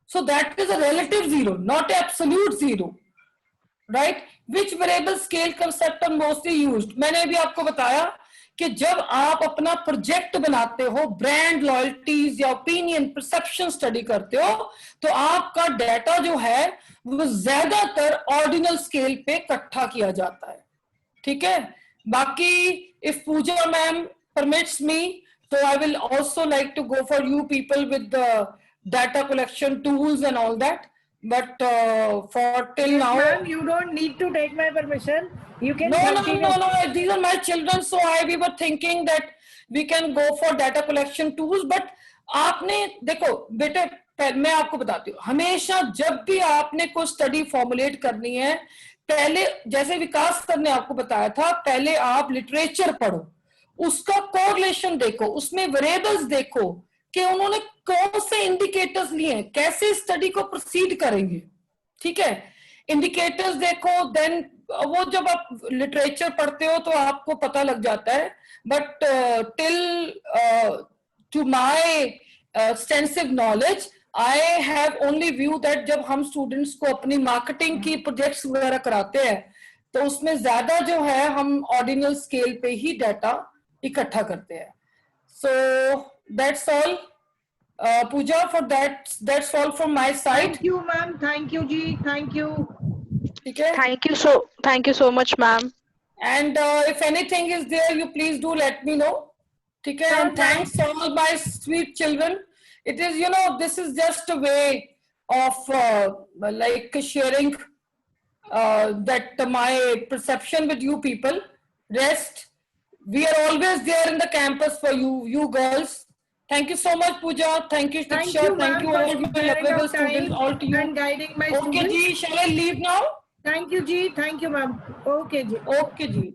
so that is a relative zero, not absolute zero, right. Which variable scale concept are mostly used. मैंने भी आपको बताया कि जब आप अपना प्रोजेक्ट बनाते हो, ब्रांड लॉयल्टीज या ओपिनियन परसेप्शन स्टडी करते हो, तो आपका डाटा जो है वो ज्यादातर ऑर्डिनल स्केल पे इकट्ठा किया जाता है. ठीक है. बाकी if Pooja ma'am permits me, तो I will also like to go for you people with the data collection tools and all that, but for till now, ma'am, you don't need to take my permission, you can no, these are my children, so we were thinking that we can go for data collection tools. But आपने देखो बेटे, मैं आपको बताती हूँ, हमेशा जब भी आपने कोई स्टडी फॉर्मुलेट करनी है, पहले जैसे विकास सर ने आपको बताया था, पहले आप लिटरेचर पढ़ो, उसका कोरिलेशन देखो, उसमें वेरिएबल्स देखो, कि उन्होंने कौन से इंडिकेटर्स लिए हैं, कैसे स्टडी को प्रोसीड करेंगे, ठीक है। इंडिकेटर्स देखो, देन वो जब आप लिटरेचर पढ़ते हो तो आपको पता लग जाता है, but till two my extensive knowledge I have only view that जब हम स्टूडेंट्स को अपनी मार्केटिंग की प्रोजेक्ट्स वगैरह कराते हैं तो उसमें ज्यादा जो है हम ऑर्डिनल स्केल पे ही डाटा इकट्ठा करते हैं। So that's all Pooja, for that's all from my side. Thank you ma'am, thank you ji, thank you. ठीक है, Thank you so much, ma'am. and if anything is there you please do let me know, ठीक है। And thanks all my sweet children. It is, you know, this is just a way of like sharing that my perception with you people. Rest, we are always there in the campus for you girls. Thank you so much, Pooja. Thank you, Thank Shiksha. you, Thank ma'am, you all for my sparing lovable out time students, all to you. and guiding my Okay students. ji, shall I leave now? Thank you ji, thank you ma'am. Okay ji. Okay ji.